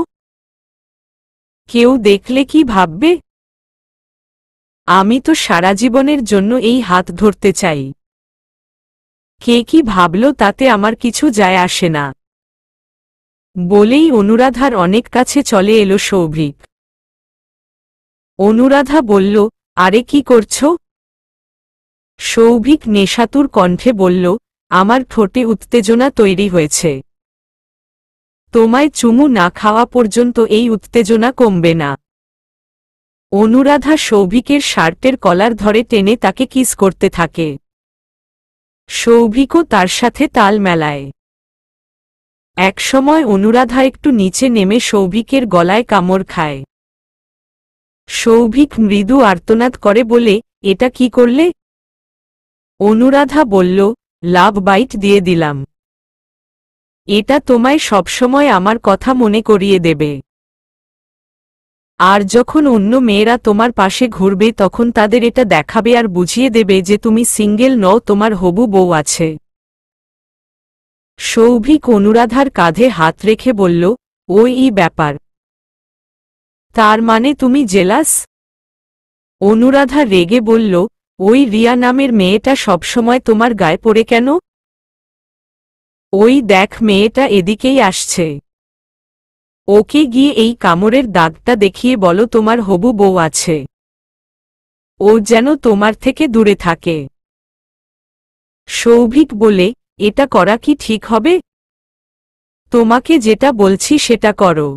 [SPEAKER 1] কেউ দেখলে কি ভাববে? আমি তো সারা জীবনের জন্য এই হাত ধরতে চাই। কে কি ভাবল তাতে আমার কিছু যায় আসে না। বলেই অনুরাধার অনেক কাছে চলে এলো সৌভিক। অনুরাধা বলল, আরে কি করছো? সৌভিক নেশাতুর কণ্ঠে বলল, আমার ঠোঁটে উত্তেজনা তৈরি হয়েছে। তোমায় চুমু না খাওয়া পর্যন্ত এই উত্তেজনা কমবে না। অনুরাধা সৌভিকের শার্টের কলার ধরে টেনে তাকে কিস করতে থাকে। সৌভিকও তার সাথে তাল মেলায়। একসময় অনুরাধা একটু নিচে নেমে সৌভিকের গলায় কামড় খায়। সৌভিক মৃদু আর্তনাদ করে বলে, এটা কি করলে? অনুরাধা বলল, লাভ বাইট দিয়ে দিলাম। এটা তোমায় সবসময় আমার কথা মনে করিয়ে দেবে। আর যখন অন্য মেয়েরা তোমার পাশে ঘুরবে তখন তাদের এটা দেখাবে আর বুঝিয়ে দেবে যে তুমি সিঙ্গেল নও, তোমার হবু বউ আছে। সৌভিক অনুরাধার কাঁধে হাত রেখে বলল, ওই ব্যাপার। তার মানে তুমি জেলাস? অনুরাধা রেগে বলল, ওই রিয়া নামের মেয়েটা সবসময় তোমার গায়ে পড়ে কেন? ওই দেখ মেয়েটা এদিকেই আসছে। ওকে গিয়ে এই কামড়ের দাগটা দেখিয়ে বলো তোমার হবু বউ আছে। ও যেন তোমার থেকে দূরে থাকে। সৌভিক বলে, এটা করা কি ঠিক হবে? তোমাকে যেটা বলছি সেটা করো,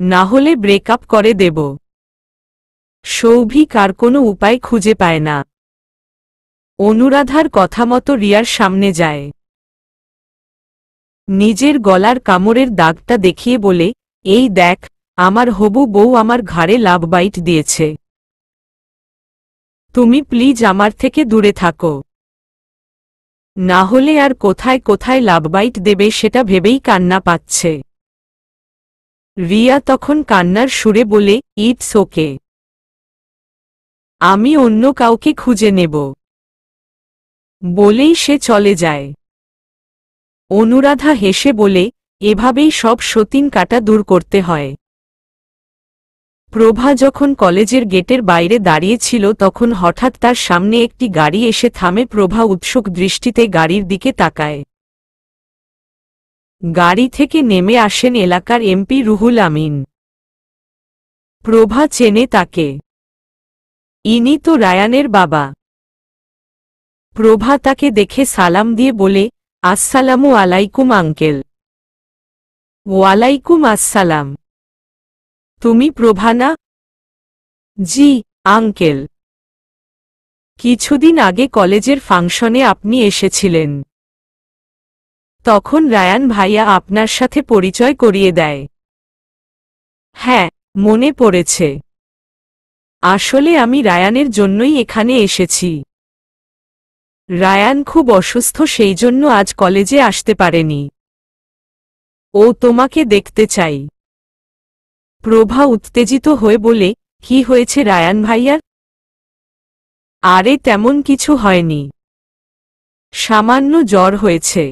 [SPEAKER 1] না হলে ব্রেকআপ করে দেব। সৌভিক আর কোনো উপায় খুঁজে পায় না। অনুরাধার কথা মতো রিয়ার সামনে যায়। নিজের গলার কামড়ের দাগটা দেখিয়ে বলে, এই দেখ, আমার হবু বউ আমার ঘাড়ে লাভ বাইট দিয়েছে। তুমি প্লিজ আমার থেকে দূরে থাকো, না হলে আর কোথায় কোথায় লাভ বাইট দেবে সেটা ভেবেই কান্না পাচ্ছে। রিয়া তখন কান্নার সুরে বলে, ইটস ওকে, আমি অন্য কাউকে খুঁজে নেব। বলেই সে চলে যায়। অনুরাধা হেসে বলে, এভাবেই সব সতীন কাটা দূর করতে হয়। প্রভা যখন কলেজের গেটের বাইরে দাঁড়িয়েছিল তখন হঠাৎ তার সামনে একটি গাড়ি এসে থামে। প্রভা উৎসুক দৃষ্টিতে গাড়ির দিকে তাকায়। গাড়ি থেকে নেমে আসেন এলাকার এমপি রুহুল আমিন। প্রভা চেনে তাকে। ইনি তো রায়ানের বাবা। প্রভা তাকে দেখে সালাম দিয়ে বলে, আসসালামু আলাইকুম আঙ্কেল। ওয়ালাইকুম আসসালাম। তুমি প্রভা না? জি আঙ্কেল, কিছুদিন আগে কলেজের ফাংশনে আপনি এসেছিলেন। তখন রায়ান ভাইয়া আপনার সাথে পরিচয় করিয়ে দেয়। হ্যাঁ, মনে পড়েছে। আসলে আমি রায়ানের জন্যই এখানে এসেছি। রায়ান খুব অসুস্থ, সেই জন্য আজ কলেজে আসতে পারেনি। ও তোমাকে দেখতে চাই। প্রভা উত্তেজিত হয়ে বলে, কি হয়েছে রায়ান ভাইয়ার? আরে তেমন কিছু হয়নি, সামান্য জ্বর হয়েছে।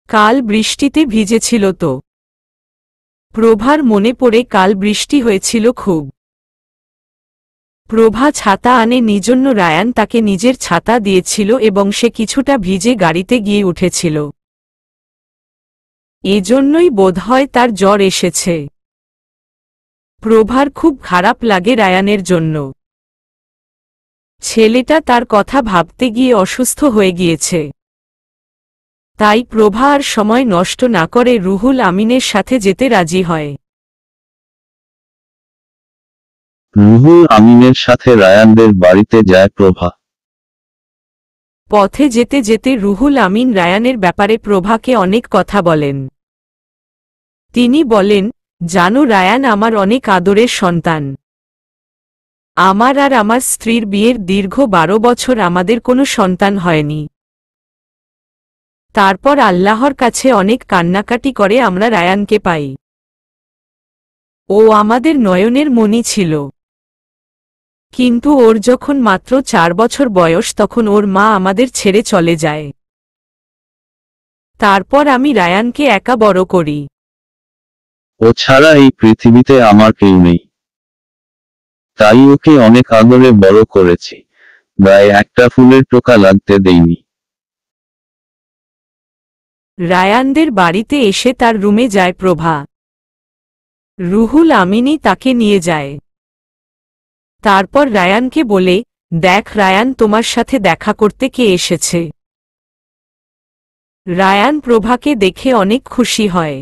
[SPEAKER 1] কাল বৃষ্টিতে ভিজেছিল তো। প্রভার মনে পড়ে কাল বৃষ্টি হয়েছিল খুব। প্রভা ছাতা আনেনি জন্য রায়ান তাকে নিজের ছাতা দিয়েছিল এবং সে কিছুটা ভিজে গাড়িতে গিয়ে উঠেছিল। এজন্যই বোধহয় তার জ্বর এসেছে। প্রভার খুব খারাপ লাগে রায়ানের জন্য। ছেলেটা তার কথা ভাবতে গিয়ে অসুস্থ হয়ে গিয়েছে। তাই প্রভা আর সময় নষ্ট না করে রুহুল আমিনের সাথে যেতে রাজি হয়।
[SPEAKER 2] রুহুল আমিনের সাথে রায়ানদের বাড়িতে যায় প্রভা।
[SPEAKER 1] পথে যেতে যেতে রুহুল আমিন রায়ানের ব্যাপারে প্রভাকে অনেক কথা বলেন। তিনি বলেন, জানো রায়ান আমার অনেক আদরের সন্তান। আমার আর আমার স্ত্রীর বিয়ের দীর্ঘ 12 বছর আমাদের কোনো সন্তান হয়নি। তারপর আল্লাহর কাছে অনেক কান্নাকাটি করে আমরা রায়ানকে পাই। ও আমাদের নয়নের মণি ছিল। কিন্তু ওর যখন মাত্র 4 বছর বয়স তখন ওর মা আমাদের ছেড়ে চলে যায়। তারপর আমি রায়ানকে একা বড় করি।
[SPEAKER 2] ও ছাড়া এই পৃথিবীতে আমার কেউ নেই। তাই ওকে অনেক আদরে বড় করেছি, গায়ে একটা ফুলের টোকা লাগতে দেইনি।
[SPEAKER 1] রায়ানদের বাড়িতে এসে তার রুমে যায় প্রভা। রুহুল আমিনই তাকে নিয়ে যায়। তারপর রায়ানকে বলে, দেখ রায়ান, তোমার সাথে দেখা করতে কে এসেছে। রায়ান প্রভাকে দেখে অনেক খুশি হয়।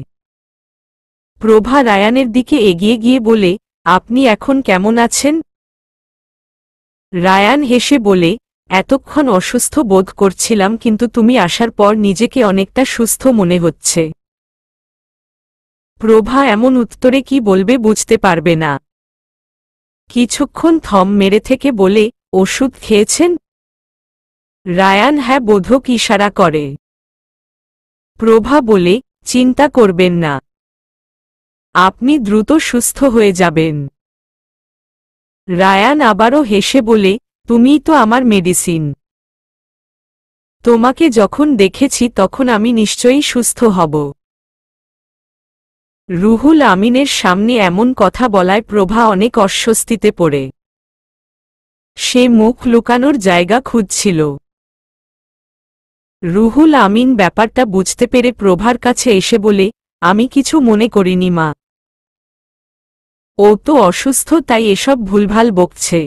[SPEAKER 1] প্রভা রায়ানের দিকে এগিয়ে গিয়ে বলে, আপনি এখন কেমন আছেন? রায়ান হেসে বলে, এতক্ষণ অসুস্থ বোধ করছিলাম, কিন্তু তুমি আসার পর নিজেকে অনেকটা সুস্থ মনে হচ্ছে। প্রভা এমন উত্তরে কি বলবে বুঝতে পারবে না। কিছুক্ষণ থম মেরে থেকে বলে, ওষুধ খেয়েছেন? রায়ান হ্যাঁ বোধক ইশারা করে। প্রভা বলে, চিন্তা করবেন না, আপনি দ্রুত সুস্থ হয়ে যাবেন। রায়ান আবারও হেসে বলে, তুমিই তো আমার মেডিসিন। তোমাকে যখন দেখেছি তখন আমি নিশ্চয়ই সুস্থ হব। রুহুল আমিনের সামনে এমন কথা বলায় প্রভা অনেক অস্বস্তিতে পড়ে। সে মুখ লুকানোর জায়গা খুঁজছিল। রুহুল আমিন ব্যাপারটা বুঝতে পেরে প্রভার কাছে এসে বলে, আমি কিছু মনে করিনি মা। ও তো অসুস্থ, তাই এসব ভুলভাল বকছে।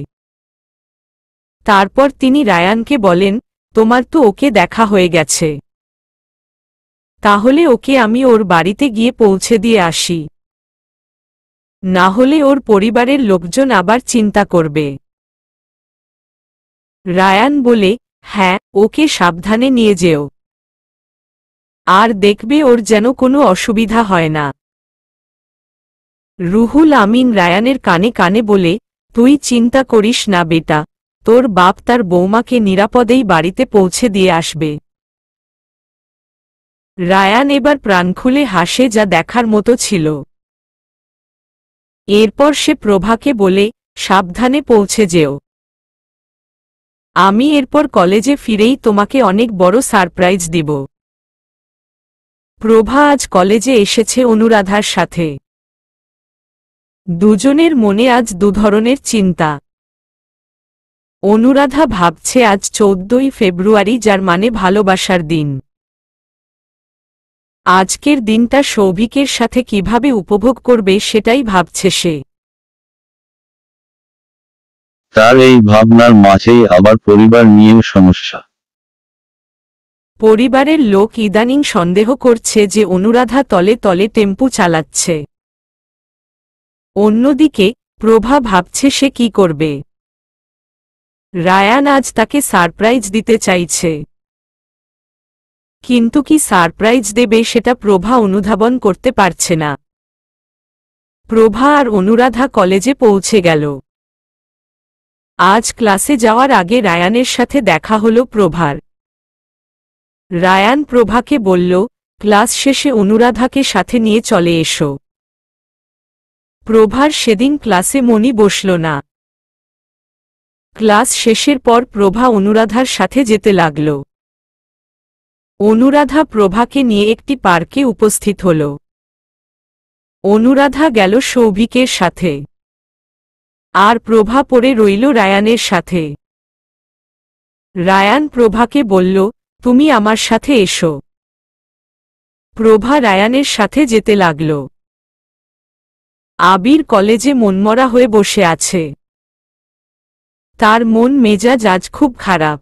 [SPEAKER 1] তারপর তিনি রায়ানকে বলেন, তোমার তো ওকে দেখা হয়ে গেছে, তাহলে ওকে আমি ওর বাড়িতে গিয়ে পৌঁছে দিয়ে আসি, না হলে ওর পরিবারের লোকজন আবার চিন্তা করবে। রায়ান বলে, হ্যাঁ, ওকে সাবধানে নিয়ে যেও, আর দেখবে ওর যেন কোনো অসুবিধা হয় না। রুহুল আমিন রায়ানের কানে কানে বলে, তুই চিন্তা করিস না বেটা, তোর বাপ তার বৌমাকে নিরাপদেই বাড়িতে পৌঁছে দিয়ে আসবে। রায়ান এবার প্রাণ খুলে হাসে, যা দেখার মতো ছিল। এরপর সে প্রভাকে বলে, সাবধানে পৌঁছে যেও। আমি এরপর কলেজে ফিরেই তোমাকে অনেক বড় সারপ্রাইজ দিব। প্রভা আজ কলেজে এসেছে অনুরাধার সাথে। দুজনের মনে আজ দুধরনের চিন্তা। অনুরাধা ভাবছে আজ 14ই ফেব্রুয়ারি, যার মানে ভালোবাসার দিন। আজকের দিনটা সৌভিকের সাথে কিভাবে উপভোগ করবে সেটাই ভাবছে সে।
[SPEAKER 2] তার এই ভাবনার মাঝেই আবার পরিবার নিয়েও সমস্যা।
[SPEAKER 1] পরিবারের লোক ইদানিং সন্দেহ করছে যে অনুরাধা তলে তলে টেম্পু চালাচ্ছে। অন্যদিকে প্রভা ভাবছে সে কি করবে। রায়ান আজ তাকে সারপ্রাইজ দিতে চাইছে, কিন্তু কি সারপ্রাইজ দেবে সেটা প্রভা অনুধাবন করতে পারছে না। প্রভা আর অনুরাধা কলেজে পৌঁছে গেল। আজ ক্লাসে যাওয়ার আগে রায়ানের সাথে দেখা হলো প্রভার। রায়ান প্রভাকে বলল, ক্লাস শেষে অনুরাধাকে সাথে নিয়ে চলে এসো। প্রভার সেদিন ক্লাসে মনই বসল না। ক্লাস শেষের পর প্রভা অনুরাধার সাথে যেতে লাগল। অনুরাধা প্রভাকে নিয়ে একটি পার্কে উপস্থিত হল। অনুরাধা গেল সৌভিকের সাথে, আর প্রভা পড়ে রইল রায়ানের সাথে। রায়ান প্রভাকে বলল, তুমি আমার সাথে এসো। প্রভা রায়ানের সাথে যেতে লাগল। আবির কলেজে মনমরা হয়ে বসে আছে। তার মন মেজাজ আজ খুব খারাপ,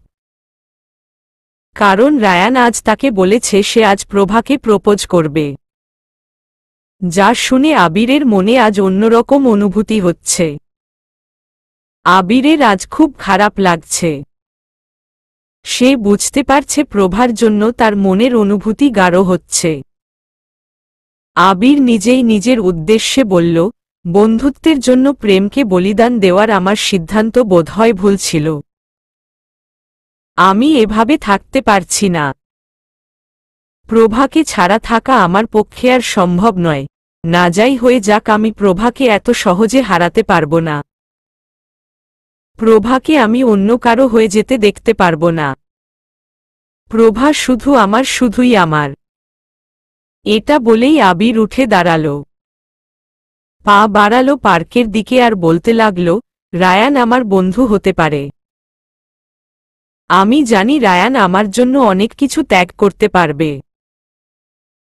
[SPEAKER 1] কারণ রায়ান আজ তাকে বলেছে সে আজ প্রভাকে প্রপোজ করবে, যা শুনে আবিরের মনে আজ অন্যরকম অনুভূতি হচ্ছে। আবিরের আজ খুব খারাপ লাগছে। সে বুঝতে পারছে প্রভার জন্য তার মনের অনুভূতি গাঢ় হচ্ছে। আবির নিজেই নিজের উদ্দেশ্যে বলল, বন্ধুত্বের জন্য প্রেমকে বলিদান দেওয়ার আমার সিদ্ধান্ত বোধহয় ভুল ছিল। আমি এভাবে থাকতে পারছি না। প্রভাকে ছাড়া থাকা আমার পক্ষে আর সম্ভব নয়। না যাই হয়ে যাক, আমি প্রভাকে এত সহজে হারাতে পারব না। প্রভাকে আমি অন্য কারো হয়ে যেতে দেখতে পারব না। প্রভা শুধু আমার, শুধুই আমার। এটা বলেই আবির উঠে দাঁড়াল, পা বাড়ালো পার্কের দিকে আর বলতে লাগল, রায়ান আমার বন্ধু হতে পারে। আমি জানি রায়ান আমার জন্য অনেক কিছু ত্যাগ করতে পারবে।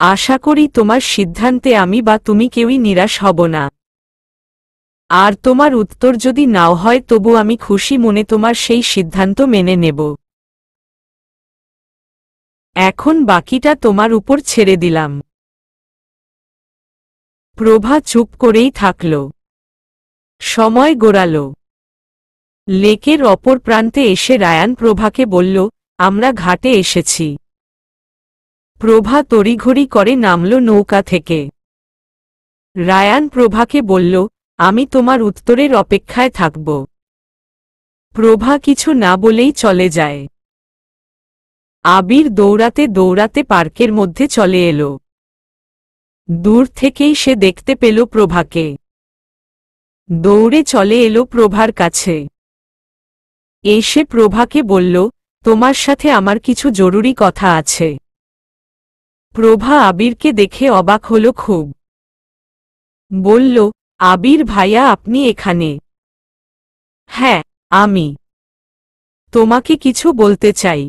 [SPEAKER 1] আশা করি তোমার সিদ্ধান্তে আমি বা তুমি কেউই নিরাশ হব না। আর তোমার উত্তর যদি নাও হয় তবু আমি খুশি মনে তোমার সেই সিদ্ধান্ত মেনে নেব। এখন বাকিটা তোমার উপর ছেড়ে দিলাম। প্রভা চুপ করেই থাকল। সময় গড়াল। লেকের অপর প্রান্তে এসে রায়ান প্রভাকে বলল, আমরা ঘাটে এসেছি। প্রভা তড়িঘড়ি করে নামল নৌকা থেকে। রায়ান প্রভাকে বলল, আমি তোমার উত্তরের অপেক্ষায় থাকব। প্রভা কিছু না বলেই চলে যায়। আবির দৌড়াতে দৌড়াতে পার্কের মধ্যে চলে এলো। দূর থেকেই সে দেখতে পেল প্রভাকে। দৌড়ে চলে এলো প্রভার কাছে। এসে প্রভাকে বলল, তোমার সাথে আমার কিছু জরুরি কথা আছে। প্রভা আবিরকে দেখে অবাক হল খুব। বলল, আবির ভাইয়া আপনি এখানে? হ্যাঁ, আমি তোমাকে কিছু বলতে চাই।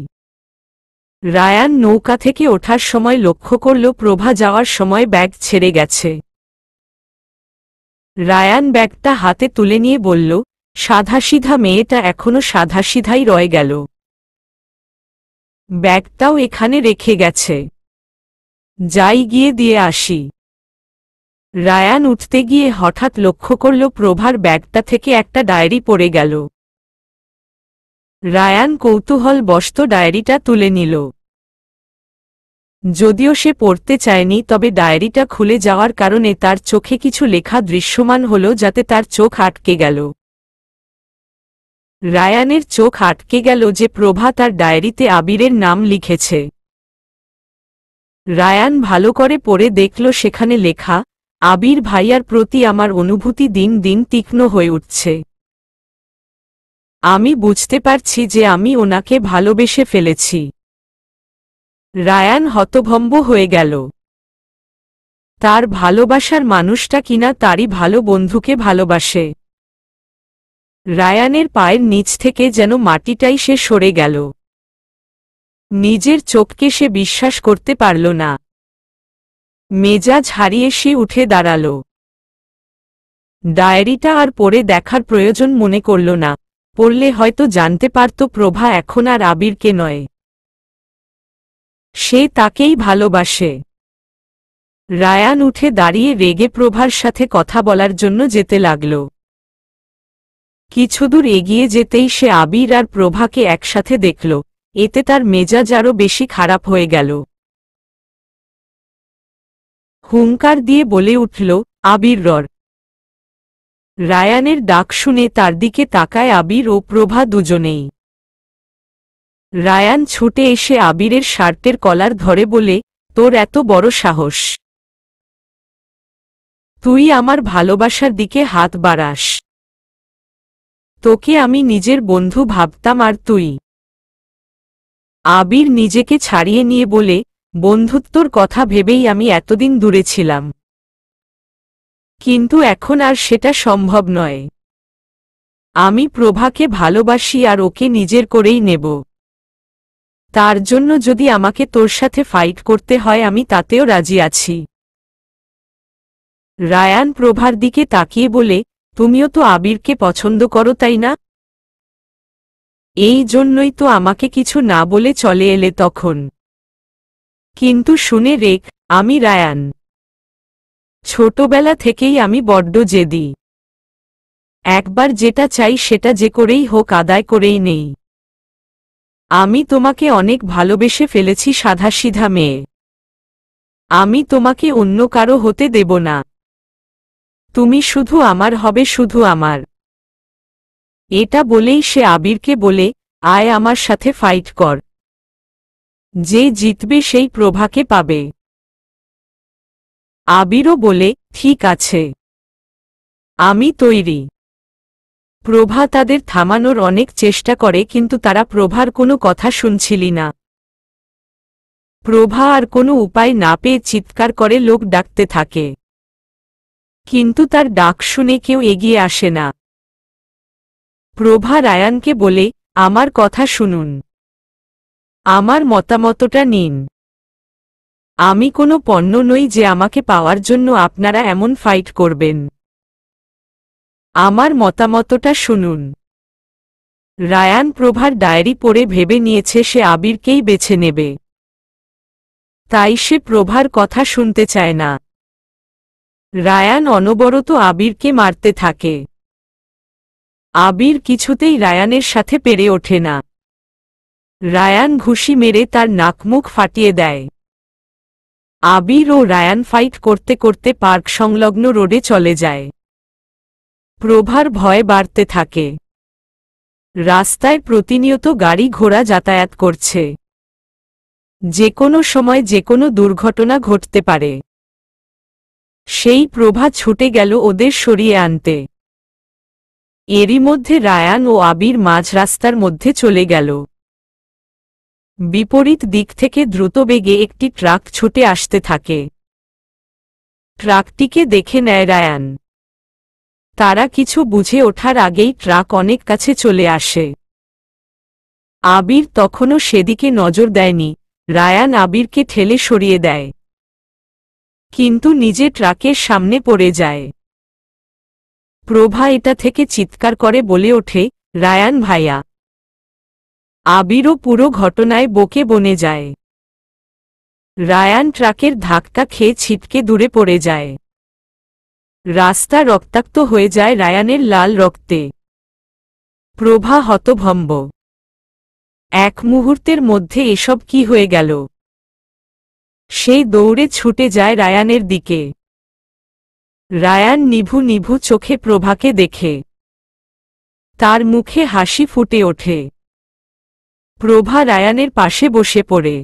[SPEAKER 1] রায়ান নৌকা থেকে ওঠার সময় লক্ষ্য করল প্রভা যাওয়ার সময় ব্যাগ ছেড়ে গেছে। রায়ান ব্যাগটা হাতে তুলে নিয়ে বলল, সাধাসিধা মেয়েটা এখনো সাধাসিধাই রয়ে গেল। ব্যাগটাও এখানে রেখে গেছে। যাই গিয়ে দিয়ে আসি। রায়ান উঠতে গিয়ে হঠাৎ লক্ষ্য করল প্রভার ব্যাগটা থেকে একটা ডায়েরি পড়ে গেল। রায়ান কৌতূহলবশত ডায়েরিটা তুলে নিল। যদিও সে পড়তে চায়নি, তবে ডায়েরিটা খুলে যাওয়ার কারণে তার চোখে কিছু লেখা দৃশ্যমান হল, যাতে তার চোখ আটকে গেল। রায়ানের চোখ আটকে গেল যে প্রভা তার ডায়েরিতে আবিরের নাম লিখেছে। রায়ান ভালো করে পড়ে দেখল সেখানে লেখা, আবির ভাইয়ার প্রতি আমার অনুভূতি দিন দিন তীক্ষ্ণ হয়ে উঠছে। আমি বুঝতে পারছি যে আমি ওনাকে ভালোবেসে ফেলেছি। রায়ান হতভম্ব হয়ে গেল। তার ভালোবাসার মানুষটা কিনা তারই ভালো বন্ধুকে ভালোবাসে। রায়ানের পায়ের নিচ থেকে যেন মাটিটাই সে সরে গেল। নিজের চোখকে সে বিশ্বাস করতে পারল না। মেজাজ হারিয়ে সে উঠে দাঁড়াল। ডায়েরিটা আর পড়ে দেখার প্রয়োজন মনে করল না। পড়লে হয়তো জানতে পারত প্রভা এখন আর আবিরকে নয়, সে তাকেই ভালোবাসে। রায়ান উঠে দাঁড়িয়ে রেগে প্রভার সাথে কথা বলার জন্য যেতে লাগল। কিছুদূর এগিয়ে যেতেই সে আবির আর প্রভাকে একসাথে দেখল। এতে তার মেজাজ আরও বেশি খারাপ হয়ে গেল। হুঙ্কার দিয়ে বলে উঠল, আবির রর। রায়ানের ডাক শুনে তার দিকে তাকায় আবির ও প্রভা দুজনেই। রায়ান ছুটে এসে আবিরের শার্টের কলার ধরে বলে, তোর এত বড় সাহস! তুই আমার ভালোবাসার দিকে হাত বাড়াস! তোকে আমি নিজের বন্ধু ভাবতাম আর তুই! আবির নিজেকে ছাড়িয়ে নিয়ে বলে, বন্ধুত্বর কথা ভেবেই আমি এতদিন দূরে ছিলাম, কিন্তু এখন আর সেটা সম্ভব নয়। আমি প্রভাকে ভালোবাসি আর ওকে নিজের করেই নেব। তার জন্য যদি আমাকে তোর সাথে ফাইট করতে হয় আমি তাতেও রাজি আছি। রায়ান প্রভার দিকে তাকিয়ে বলে, তুমিও তো আবিরকে পছন্দ করো তাই না? এই জন্যই তো আমাকে কিছু না বলে চলে এলে তখন। কিন্তু শুনে রেখ, আমি রায়ান। ছোটবেলা থেকেই আমি বড্ড জেদি। একবার যেটা চাই সেটা যে করেই হোক আদায় করেই নেই। আমি তোমাকে অনেক ভালোবেসে ফেলেছি সাধাসিধা মেয়ে। আমি তোমাকে অন্য কারো হতে দেব না। তুমি শুধু আমার হবে, শুধু আমার। এটা বলেই সে আবিরকে বলে, আয় আমার সাথে ফাইট কর। যে জিতবে সেই প্রভাকে পাবে। আবিরও বলে, ঠিক আছে, আমি তৈরি। প্রভা তাদের থামানোর অনেক চেষ্টা করে, কিন্তু তারা প্রভার কোনো কথা শুনছিলি না। প্রভা আর কোনো উপায় না পেয়ে চিৎকার করে লোক ডাকতে থাকে, কিন্তু তার ডাক শুনে কেউ এগিয়ে আসে না। প্রভা রায়ানকে বলে, আমার কথা শুনুন, আমার মতামতটা নিন। আমি কোনো পণ্য নই যে আমাকে পাওয়ার জন্য আপনারা এমন ফাইট করবেন। আমার মতামতটা শুনুন। রায়ান প্রভার ডায়েরি পড়ে ভেবে নিয়েছে সে আবিরকেই বেছে নেবে। তাই সে প্রভার কথা শুনতে চায় না। রায়ান অনবরত আবিরকে মারতে থাকে। আবির কিছুতেই রায়ানের সাথে পেরে ওঠে না। রায়ান ঘুষি মেরে তার নাকমুখ ফাটিয়ে দেয়। আবির ও রায়ান ফাইট করতে করতে পার্ক সংলগ্ন রোডে চলে যায়। প্রভার ভয় বাড়তে থাকে। রাস্তায় প্রতিনিয়ত গাড়ি ঘোড়া যাতায়াত করছে। যে কোনো সময় যে কোনো দুর্ঘটনা ঘটতে পারে। সেই প্রভা ছুটে গেল ওদের সরিয়ে আনতে। এরই মধ্যে রায়ান ও আবির মাঝ রাস্তার মধ্যে চলে গেল। বিপরীত দিক থেকে দ্রুতবেগে একটি ট্রাক ছুটে আসতে থাকে। ট্রাকটিকে দেখে নেয় রায়ান। তারা কিছু বুঝে ওঠার আগেই ট্রাক অনেক কাছে চলে আসে। আবির তখনও সেদিকে নজর দেয়নি। রায়ান আবিরকে ঠেলে সরিয়ে দেয়, কিন্তু নিজে ট্রাকের সামনে পড়ে যায়। প্রভা এটা থেকে চিৎকার করে বলে ওঠে, রায়ান ভাইয়া। আবিরও পুরো ঘটনায় বকে বনে যায়। রায়ান ট্রাকের ধাক্কা খেয়ে ছিটকে দূরে পড়ে যায়। রাস্তা রক্তাক্ত হয়ে যায় রায়ানের লাল রক্তে। প্রভা হতভম্ব। এক মুহূর্তের মধ্যে এসব কি হয়ে গেল। সে দৌড়ে ছুটে যায় রায়ানের দিকে। রায়ান নিভু নিভু চোখে প্রভাকে দেখে। তার মুখে হাসি ফুটে ওঠে। প্রভা রায়ানের পাশে বসে পড়ে।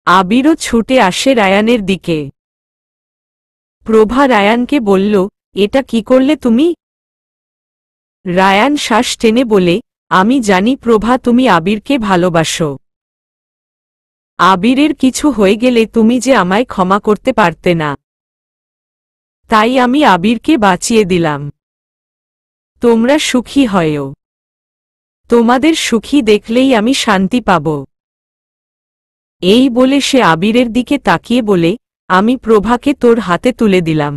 [SPEAKER 1] আবিরও ছুটে আসে রায়ানের দিকে। প্রভা রায়ানকে বলল, এটা কি করলে তুমি? রায়ান শ্বাস টেনে বলে, আমি জানি প্রভা তুমি আবিরকে ভালোবাসো। আবিরের কিছু হয়ে গেলে তুমি যে আমায় ক্ষমা করতে পারতে না। তাই আমি আবিরকে বাঁচিয়ে দিলাম। তোমরা সুখী হয়ো। তোমাদের সুখী দেখলেই আমি শান্তি পাব। এই বলে সে আবিরের দিকে তাকিয়ে বলে, আমি প্রভাকে তোর হাতে তুলে দিলাম।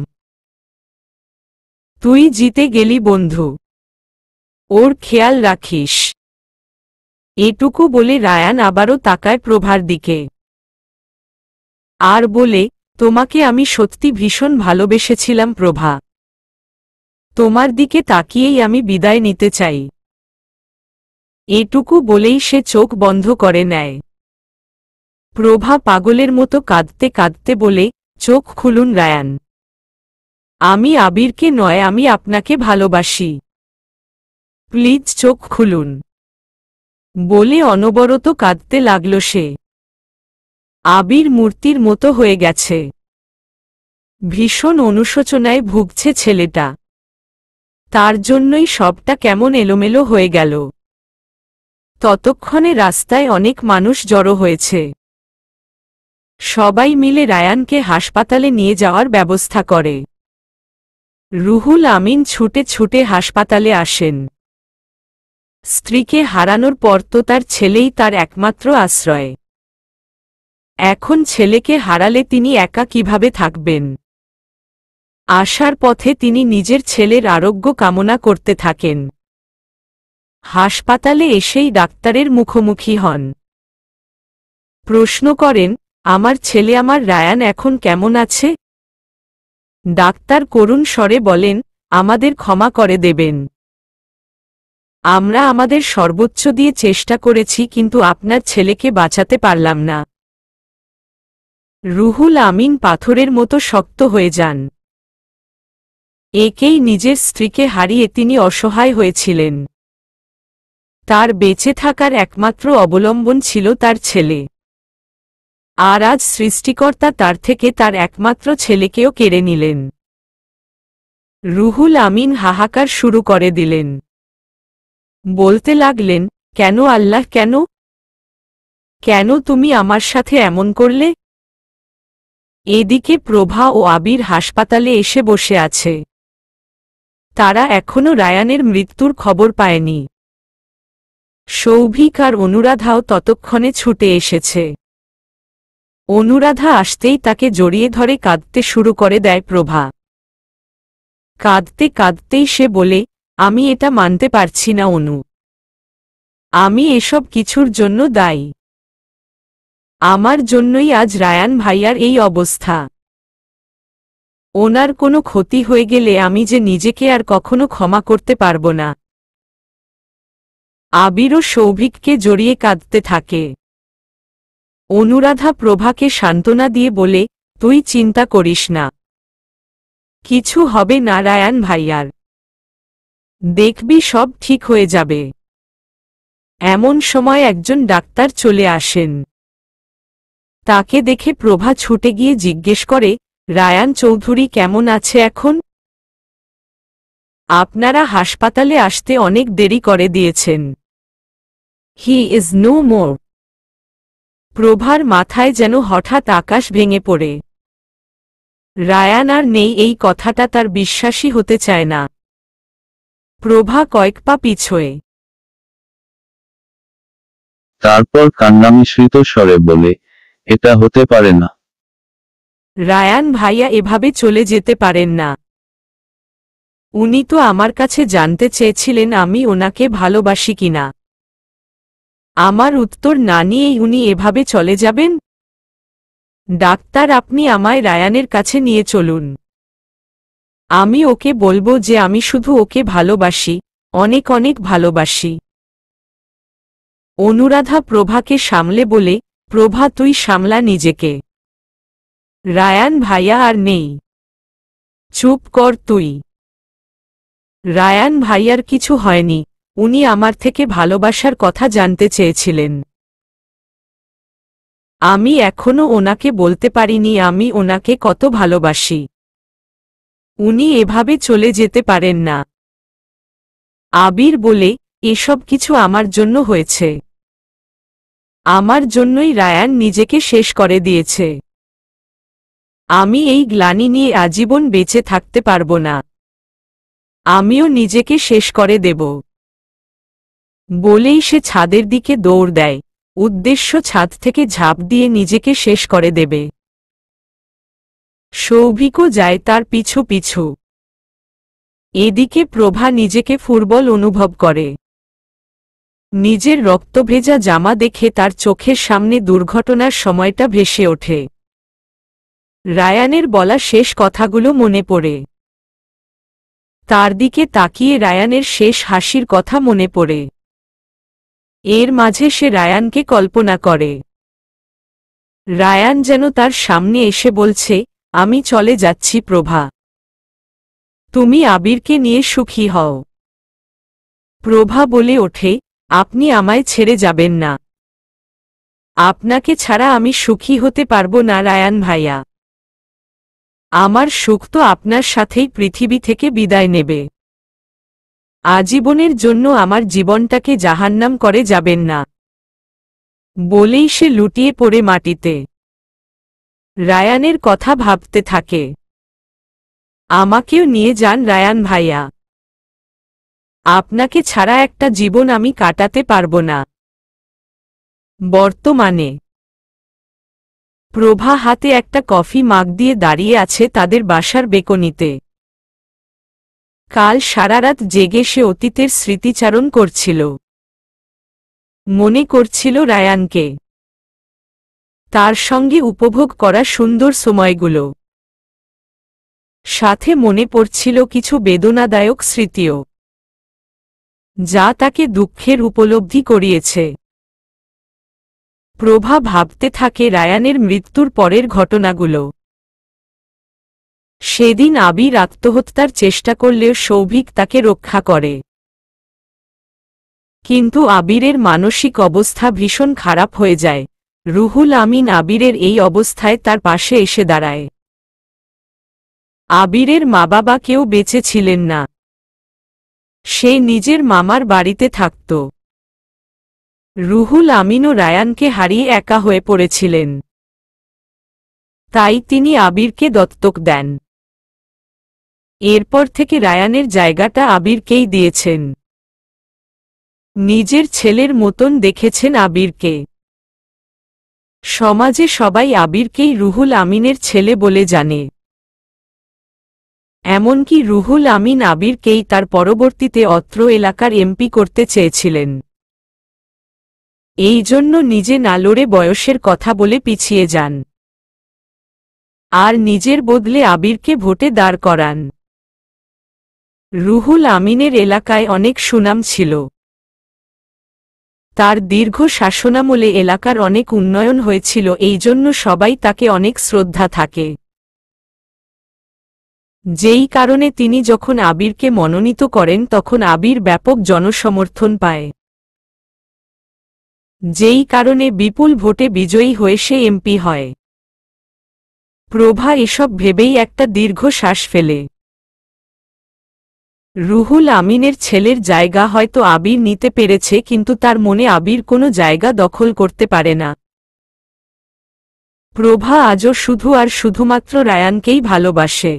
[SPEAKER 1] তুই জিতে গেলি বন্ধু। ওর খেয়াল রাখিস। এটুকু বলে রায়ান আবারও তাকায় প্রভার দিকে। আর বলে, তোমাকে আমি সত্যি ভীষণ ভালোবেসেছিলাম প্রভা। তোমার দিকে তাকিয়েই আমি বিদায় নিতে চাই। এটুকু বলেই সে চোখ বন্ধ করে নেয়। প্রভা পাগলের মতো কাঁদতে কাঁদতে বলে, চোখ খুলুন রায়ান। আমি আবিরকে নয়, আমি আপনাকে ভালোবাসি। প্লিজ চোখ খুলুন। বলে অনবরত কাঁদতে লাগল সে। আবির মূর্তির মতো হয়ে গেছে। ভীষণ অনুশোচনায় ভুগছে ছেলেটা। তার জন্যই সবটা কেমন এলোমেলো হয়ে গেল। ততক্ষণে রাস্তায় অনেক মানুষ জড়ো হয়েছে। সবাই মিলে রায়ানকে হাসপাতালে নিয়ে যাওয়ার ব্যবস্থা করে। রুহুল আমিন ছুটে ছুটে হাসপাতালে আসেন। স্ত্রীকে হারানোর পর তো তার ছেলেই তার একমাত্র আশ্রয়। এখন ছেলেকে হারালে তিনি একা কিভাবে থাকবেন। আসার পথে তিনি নিজের ছেলের আরোগ্য কামনা করতে থাকেন। হাসপাতালে এসেই ডাক্তারের মুখোমুখি হন। প্রশ্ন করেন, আমার ছেলে আমার রায়ান এখন কেমন আছে? ডাক্তার করুণ স্বরে বলেন, আমাদের ক্ষমা করে দেবেন। আমরা আমাদের সর্বোচ্চ দিয়ে চেষ্টা করেছি, কিন্তু আপনার ছেলেকে বাঁচাতে পারলাম না। রুহুল আমিন পাথরের মতো শক্ত হয়ে যান। একেই নিজের স্ত্রীকে হারিয়ে তিনি অসহায় হয়েছিলেন। তার বেঁচে থাকার একমাত্র অবলম্বন ছিল তার ছেলে। আর আজ সৃষ্টিকর্তা তার থেকে তার একমাত্র ছেলেকেও কেড়ে নিলেন। রুহুল আমিন হাহাকার শুরু করে দিলেন। বলতে লাগলেন, কেন আল্লাহ, কেন? কেন তুমি আমার সাথে এমন করলে? এদিকে প্রভা ও আবির হাসপাতালে এসে বসে আছে। তারা এখনো রায়ানের মৃত্যুর খবর পায়নি। সৌভিক আর অনুরাধাও ততক্ষণে ছুটে এসেছে। অনুরাধা আসতেই তাকে জড়িয়ে ধরে কাঁদতে শুরু করে দেয় প্রভা। কাঁদতে কাঁদতেই সে বলে, আমি এটা মানতে পারছি না অনু। আমি এসব কিছুর জন্য দায়ী। আমার জন্যই আজ রায়ান ভাইয়ার এই অবস্থা। ওনার কোনো ক্ষতি হয়ে গেলে আমি যে নিজেকে আর কখনো ক্ষমা করতে পারব না। আবিরও সৌভিককে জড়িয়ে কাঁদতে থাকে। অনুরাধা প্রভাকে সান্ত্বনা দিয়ে বলে, তুই চিন্তা করিস না, কিছু হবে না রায়ান ভাইয়ার, দেখবি সব ঠিক হয়ে যাবে। এমন সময় একজন ডাক্তার চলে আসেন। তাকে দেখে প্রভা ছুটে গিয়ে জিজ্ঞেস করে, রায়ান চৌধুরী কেমন আছে এখন? আপনারা হাসপাতালে আসতে অনেক দেরি করে দিয়েছেন। He is no more. প্রভার মাথায় যেন হঠাৎ আকাশ ভেঙে পড়ে। রায়ান আর নেই এই কথাটা তার বিশ্বাসই হতে চায় না। প্রভা কয়েক পা পিছোয়।
[SPEAKER 2] তারপর কান্না মিশ্রিত স্বরে বলে, এটা হতে পারে না।
[SPEAKER 1] রায়ান ভাইয়া এভাবে চলে যেতে পারেন না। উনি তো আমার কাছে জানতে চেয়েছিলেন আমি ওনাকে ভালোবাসি কিনা। আমার উত্তর না নিয়েই উনি এভাবে চলে যাবেন? ডাক্তার, আপনি আমায় রায়ানের কাছে নিয়ে চলুন। আমি ওকে বলবো যে আমি শুধু ওকে ভালোবাসি, অনেক অনেক ভালোবাসি। অনুরাধা প্রভাকে সামলে বলে, প্রভা তুই সামলা নিজেকে। রায়ান ভাইয়া আর নেই। চুপ কর তুই। রায়ান ভাইয়ার কিছু হয়নি, উনি আমার থেকে ভালোবাসার কথা জানতে চেয়েছিলেন। আমি এখনো ওনাকে বলতে পারিনি আমি ওনাকে কত ভালোবাসি। উনি এভাবে চলে যেতে পারেন না। আবির বলে, এসব কিছু আমার জন্য হয়েছে। আমার জন্যই রায়ান নিজেকে শেষ করে দিয়েছে। আমি এই গ্লানি নিয়ে আজীবন বেঁচে থাকতে পারব না। আমিও নিজেকে শেষ করে দেব। বলেই সে ছাদের দিকে দৌড় দেয়, উদ্দেশ্য ছাদ থেকে ঝাঁপ দিয়ে নিজেকে শেষ করে দেবে। সৌভিকও যায় তার পিছু পিছু। এদিকে প্রভা নিজেকে ফুরবল অনুভব করে। নিজের রক্তভেজা জামা দেখে তার চোখের সামনে দুর্ঘটনার সময়টা ভেসে ওঠে। রায়ানের বলা শেষ কথাগুলো মনে পড়ে। তার দিকে তাকিয়ে রায়ানের শেষ হাসির কথা মনে পড়ে। এর মাঝে সে রায়ানকে কল্পনা করে। রায়ান যেন তার সামনে এসে বলছে, আমি চলে যাচ্ছি প্রভা। তুমি আবিরকে নিয়ে সুখী হও। প্রভা বলে ওঠে, আপনি আমায় ছেড়ে যাবেন না। আপনাকে ছাড়া আমি সুখী হতে পারবো না রায়ান ভাইয়া। আমার সুখ তো আপনার সাথেই পৃথিবী থেকে বিদায় নেবে। আজীবনের জন্য আমার জীবনটাকে জাহান্নাম করে যাবেন না। বলেই সে লুটিয়ে পড়ে মাটিতে। রায়ানের কথা ভাবতে থাকে। আমাকেও নিয়ে যান রায়ান ভাইয়া। আপনাকে ছাড়া একটা জীবন আমি কাটাতে পারবো না। বর্তমানে প্রভা হাতে একটা কফি মাগ দিয়ে দাঁড়িয়ে আছে তাদের বাসার বেকনিতে। কাল সারারাত জেগে সে অতীতের স্মৃতিচারণ করছিল। মনে করছিল রায়ানকে, তার সঙ্গে উপভোগ করা সুন্দর সময়গুলো। সাথে মনে পড়ছিল কিছু বেদনাদায়ক স্মৃতিও, যা তাকে দুঃখের উপলব্ধি করিয়েছে। প্রভা ভাবতে থাকে রায়ানের মৃত্যুর পরের ঘটনাগুলো। সেদিন আবির আত্মহত্যার চেষ্টা করলেও সৌভিক তাকে রক্ষা করে। কিন্তু আবিরের মানসিক অবস্থা ভীষণ খারাপ হয়ে যায়। রুহুল আমিন আবিরের এই অবস্থায় তার পাশে এসে দাঁড়ায়। আবিরের মা বাবা কেউ বেঁচে ছিলেন না। সে নিজের মামার বাড়িতে থাকত। রুহুল আমিনও রায়ানকে হারিয়ে একা হয়ে পড়েছিলেন। তাই তিনি আবিরকে দত্তক দেন। এরপর থেকে রায়ানের জায়গাটা আবিরকেই দিয়েছেন। নিজের ছেলের মতন দেখেছেন আবিরকে। সমাজে সবাই আবিরকেই রুহুল আমিনের ছেলে বলে জানে। এমনকি রুহুল আমিন আবিরকেই তার পরবর্তীতে অত্র এলাকার এমপি করতে চেয়েছিলেন। এই জন্য নিজে না লড়ে বয়সের কথা বলে পিছিয়ে যান আর নিজের বদলে আবিরকে ভোটে দাঁড় করান। রুহুল আমিনের এলাকায় অনেক সুনাম ছিল। তার দীর্ঘ শাসনামলে এলাকার অনেক উন্নয়ন হয়েছিল, এই জন্য সবাই তাকে অনেক শ্রদ্ধা থাকে। যেই কারণে তিনি যখন আবিরকে মনোনীত করেন তখন আবির ব্যাপক জনসমর্থন পায়। যেই কারণে বিপুল ভোটে বিজয়ী হয়ে সে এমপি হয়। প্রভা এসব ভেবেই একটা দীর্ঘ শ্বাস ফেলে। রুহুল আমিনের ছেলের জায়গা হয়তো আবির নিতে পেরেছে, কিন্তু তার মনে আবির কোনো জায়গা দখল করতে পারে না। প্রভা আজও শুধু আর শুধুমাত্র রায়ানকেই ভালোবাসে।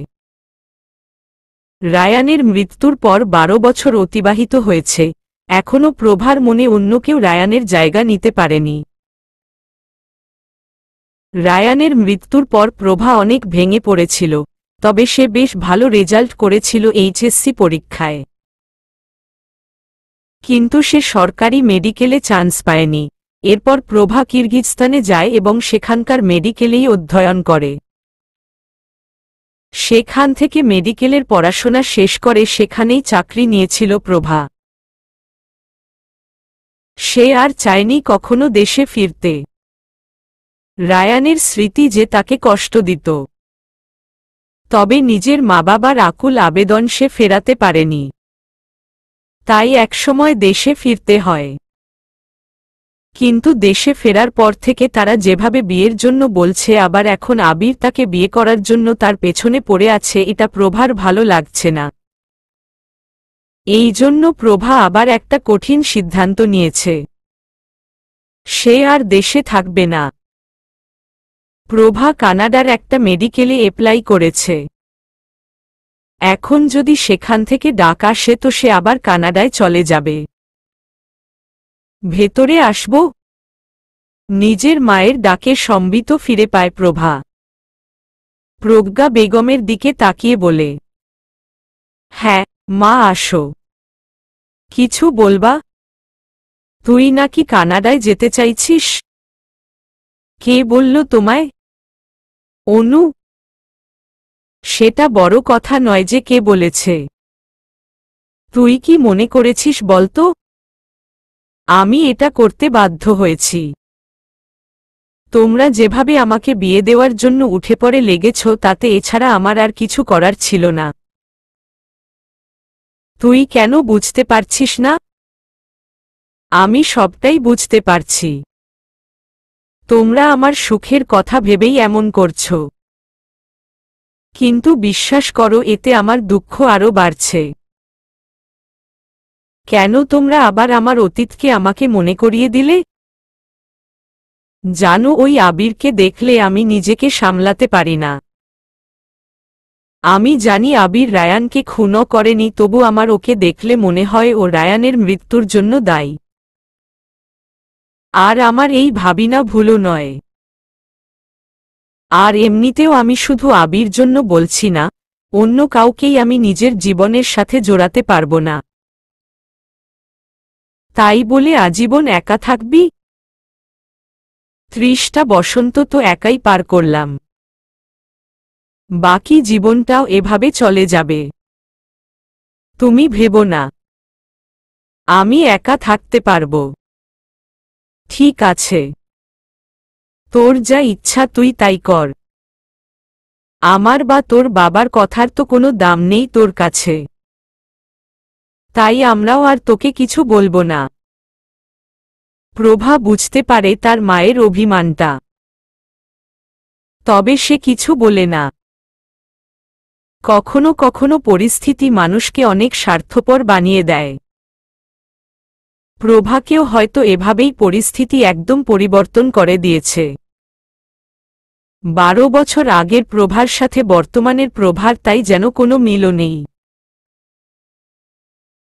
[SPEAKER 1] রায়ানের মৃত্যুর পর 12 বছর অতিবাহিত হয়েছে, এখনও প্রভার মনে অন্য কেউ রায়ানের জায়গা নিতে পারেনি। রায়ানের মৃত্যুর পর প্রভা অনেক ভেঙে পড়েছিল, তবে সে বেশ ভালো রেজাল্ট করেছিল এইচএসসি পরীক্ষায়। কিন্তু সে সরকারি মেডিকেলে চান্স পায়নি। এরপর প্রভা কিরগিজস্তানে যায় এবং সেখানকার মেডিকেলেই অধ্যয়ন করে। সেখান থেকে মেডিকেলের পড়াশোনা শেষ করে সেখানেই চাকরি নিয়েছিল প্রভা। সে আর চায়নি কখনো দেশে ফিরতে। রায়ানের স্মৃতি যে তাকে কষ্ট দিত, তবে নিজের মা বাবার আকুল আবেদন সে ফেরাতে পারেনি। তাই একসময় দেশে ফিরতে হয়। কিন্তু দেশে ফেরার পর থেকে তারা যেভাবে বিয়ের জন্য বলছে, আবার এখন আবির তাকে বিয়ে করার জন্য তার পেছনে পড়ে আছে, এটা প্রভার ভালো লাগছে না। এই জন্য প্রভা আবার একটা কঠিন সিদ্ধান্ত নিয়েছে। সে আর দেশে থাকবে না। প্রভা কানাডার একটা মেডিকেলে অ্যাপ্লাই করেছে। এখন যদি সেখান থেকে ডাক আসে তো সে আবার কানাডায় চলে যাবে। ভেতরে আসব? নিজের মায়ের ডাকে সম্বিত ফিরে পায় প্রভা। প্রজ্ঞা বেগমের দিকে তাকিয়ে বলে, হ্যাঁ মা, আসো। কিছু বলবা? তুই নাকি কানাডায় যেতে চাইছিস? কে বলল তোমায়? অনু? সেটা বড় কথা নয় যে কে বলেছে। তুই কি মনে করেছিস বলতো? আমি এটা করতে বাধ্য হয়েছি। তোমরা যেভাবে আমাকে বিয়ে দেওয়ার জন্য উঠে পড়ে লেগেছ, তাতে এছাড়া আমার আর কিছু করার ছিল না। তুই কেন বুঝতে পারছিস না? আমি সবটাই বুঝতে পারছি। তোমরা আমার সুখের কথা ভেবেই এমন করছো। কিন্তু বিশ্বাস করো, এতে আমার দুঃখ আরও বাড়ছে। কেন তোমরা আবার আমার অতীতকে আমাকে মনে করিয়ে দিলে? জানো, ওই আবিরকে দেখলে আমি নিজেকে সামলাতে পারি না। আমি জানি আবির রায়ানকে খুনও করেনি, তবু আমার ওকে দেখলে মনে হয় ও রায়ানের মৃত্যুর জন্য দায়ী। আর আমার এই ভাবিনা ভুলও নয়। আর এমনিতেও আমি শুধু আবির জন্য বলছি না, অন্য কাউকেই আমি নিজের জীবনের সাথে জোড়াতে পারবো না। তাই বলে আজীবন একা থাকবি? 30টা বসন্ত তো একাই পার করলাম। বাকি জীবনটাও এভাবে চলে যাবে। তুমি ভেবো না আমি একা থাকতে পারবো। ঠিক আছে, তোর যা ইচ্ছা তুই তাই কর। আমার বা তোর বাবার কথার তো কোনো দাম নেই তোর কাছে। তাই আমরাও আর তোকে কিছু বলবো না। প্রভা বুঝতে পারে তার মায়ের অভিমানটা, তবে সে কিছু বলে না। কখনো কখনো পরিস্থিতি মানুষকে অনেক স্বার্থপর বানিয়ে দেয়। প্রভাকেও হয়তো এভাবেই পরিস্থিতি একদম পরিবর্তন করে দিয়েছে। 12 বছর আগের প্রভার সাথে বর্তমানের প্রভার তাই যেন কোনো মিলও নেই।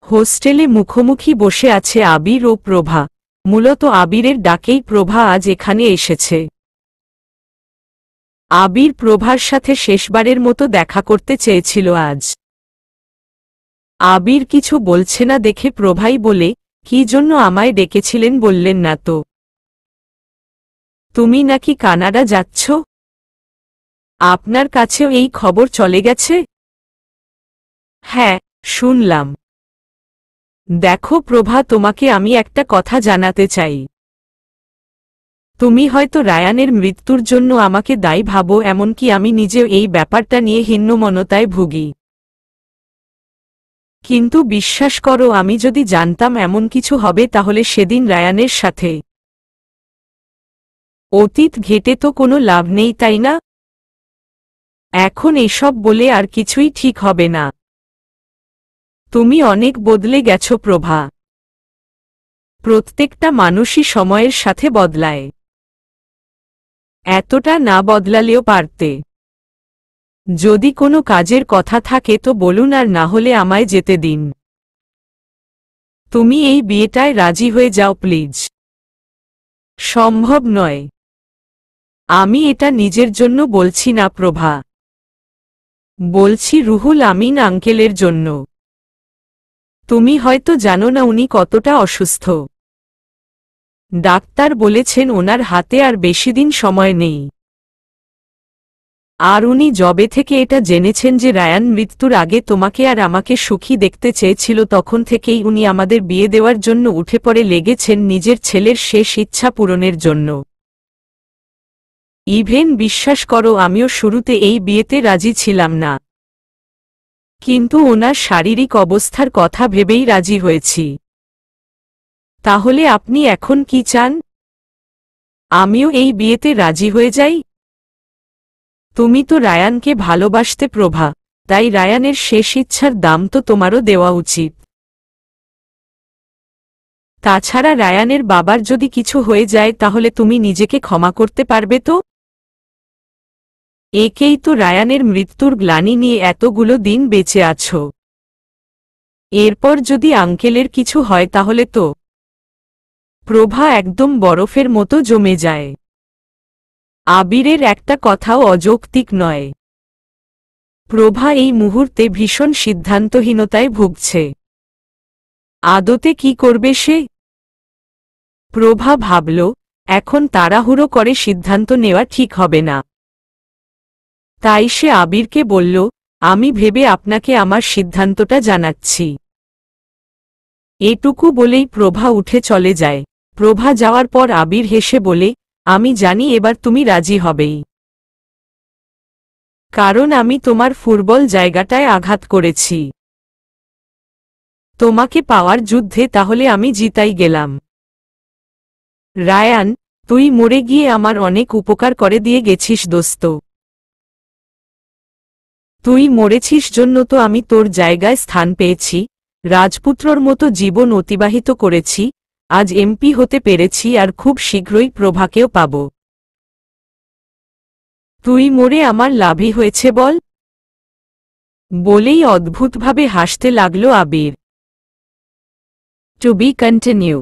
[SPEAKER 1] হোস্টেলে মুখোমুখি বসে আছে আবির ও প্রভা। মূলত আবিরের ডাকেই প্রভা আজ এখানে এসেছে। আবির প্রভার সাথে শেষবারের মতো দেখা করতে চেয়েছিল আজ। আবির কিছু বলছে না দেখে প্রভাই বলে, কি জন্য আমায় ডেকেছিলেন বললেন না তো? তুমি নাকি কানাডা যাচ্ছ? আপনার কাছেও এই খবর চলে গেছে? হ্যাঁ, শুনলাম। দেখো প্রভা, তোমাকে আমি একটা কথা জানাতে চাই। তুমি হয়তো রায়ানের মৃত্যুর জন্য আমাকে দায়ী ভাবো, এমনকি আমি নিজেও এই ব্যাপারটা নিয়ে হীনমন্যতায় ভুগি। কিন্তু বিশ্বাস করো, আমি যদি জানতাম এমন কিছু হবে তাহলে সেদিন রায়ানের সাথে। অতীত ঘেটে তো কোনো লাভ নেই, তাই না? এখন এসব বলে আর কিছুই ঠিক হবে না। তুমি অনেক বদলে গেছো প্রভা। প্রত্যেকটা মানুষই সময়ের সাথে বদলায়। এতটা না বদলালেও পারতে। যদি কোনো কাজের কথা থাকে তো বলুন, আর না হলে আমায় যেতে দিন। তুমি এই বিয়েটায় রাজি হয়ে যাও প্লিজ। সম্ভব নয়। আমি এটা নিজের জন্য বলছি না প্রভা, বলছি রুহুল আমিন আঙ্কেলের জন্য। তুমি হয়তো জানো না উনি কতটা অসুস্থ। ডাক্তার বলেছেন ওনার হাতে আর বেশি দিন সময় নেই। আর উনি যবে থেকে এটা জেনেছেন যে রায়ান মৃত্যুর আগে তোমাকে আর আমাকে সুখী দেখতে চেয়েছিল, তখন থেকেই উনি আমাদের বিয়ে দেওয়ার জন্য উঠে পড়ে লেগেছেন নিজের ছেলের শেষ ইচ্ছা পূরণের জন্য। ইভেন বিশ্বাস করো, আমিও শুরুতে এই বিয়েতে রাজি ছিলাম না, কিন্তু ওনার শারীরিক অবস্থার কথা ভেবেই রাজি হয়েছি। তাহলে আপনি এখন কি চান? আমিও এই বিয়েতে রাজি হয়ে যাই? তুমি তো রায়ানকে ভালোবাসতে প্রভা, তাই রায়ানের শেষ ইচ্ছার দাম তো তোমারও দেওয়া উচিত। তাছাড়া রায়ানের বাবার যদি কিছু হয়ে যায় তাহলে তুমি নিজেকে ক্ষমা করতে পারবে তো? একেই তো রায়ানের মৃত্যুর গ্লানি নিয়ে এতগুলো দিন বেঁচে আছো। এরপর যদি আঙ্কেলের কিছু হয় তাহলে তো প্রভা একদম বরফের মতো জমে যায়। আবিরের একটা কথাও অযৌক্তিক নয়। প্রভা এই মুহূর্তে ভীষণ সিদ্ধান্তহীনতায় ভুগছে। আদতে কি করবে সে? প্রভা ভাবল, এখন তাড়াহুড়ো করে সিদ্ধান্ত নেওয়া ঠিক হবে না। তাই সে আবিরকে বলল, আমি ভেবে আপনাকে আমার সিদ্ধান্তটা জানাচ্ছি। এটুকু বলেই প্রভা উঠে চলে যায়। প্রভা যাওয়ার পর আবির হেসে বলে, আমি জানি এবার তুমি রাজি হবেই। কারণ আমি তোমার ফুটবল জায়গাটায় আঘাত করেছি। তোমাকে পাওয়ার যুদ্ধে তাহলে আমি জিতাই গেলাম। রায়ান, তুই মরে গিয়ে আমার অনেক উপকার করে দিয়ে গেছিস দোস্ত। তুই মরেছিস জন্য তো আমি তোর জায়গায় স্থান পেয়েছি, রাজপুত্রর মতো জীবন অতিবাহিত করেছি, আজ এমপি হতে পেরেছি, আর খুব শীঘ্রই প্রভাকেও পাব। তুই মরে আমার লাভই হয়েছে বল? বলেই অদ্ভুতভাবে হাসতে লাগল আবির। Two B continue.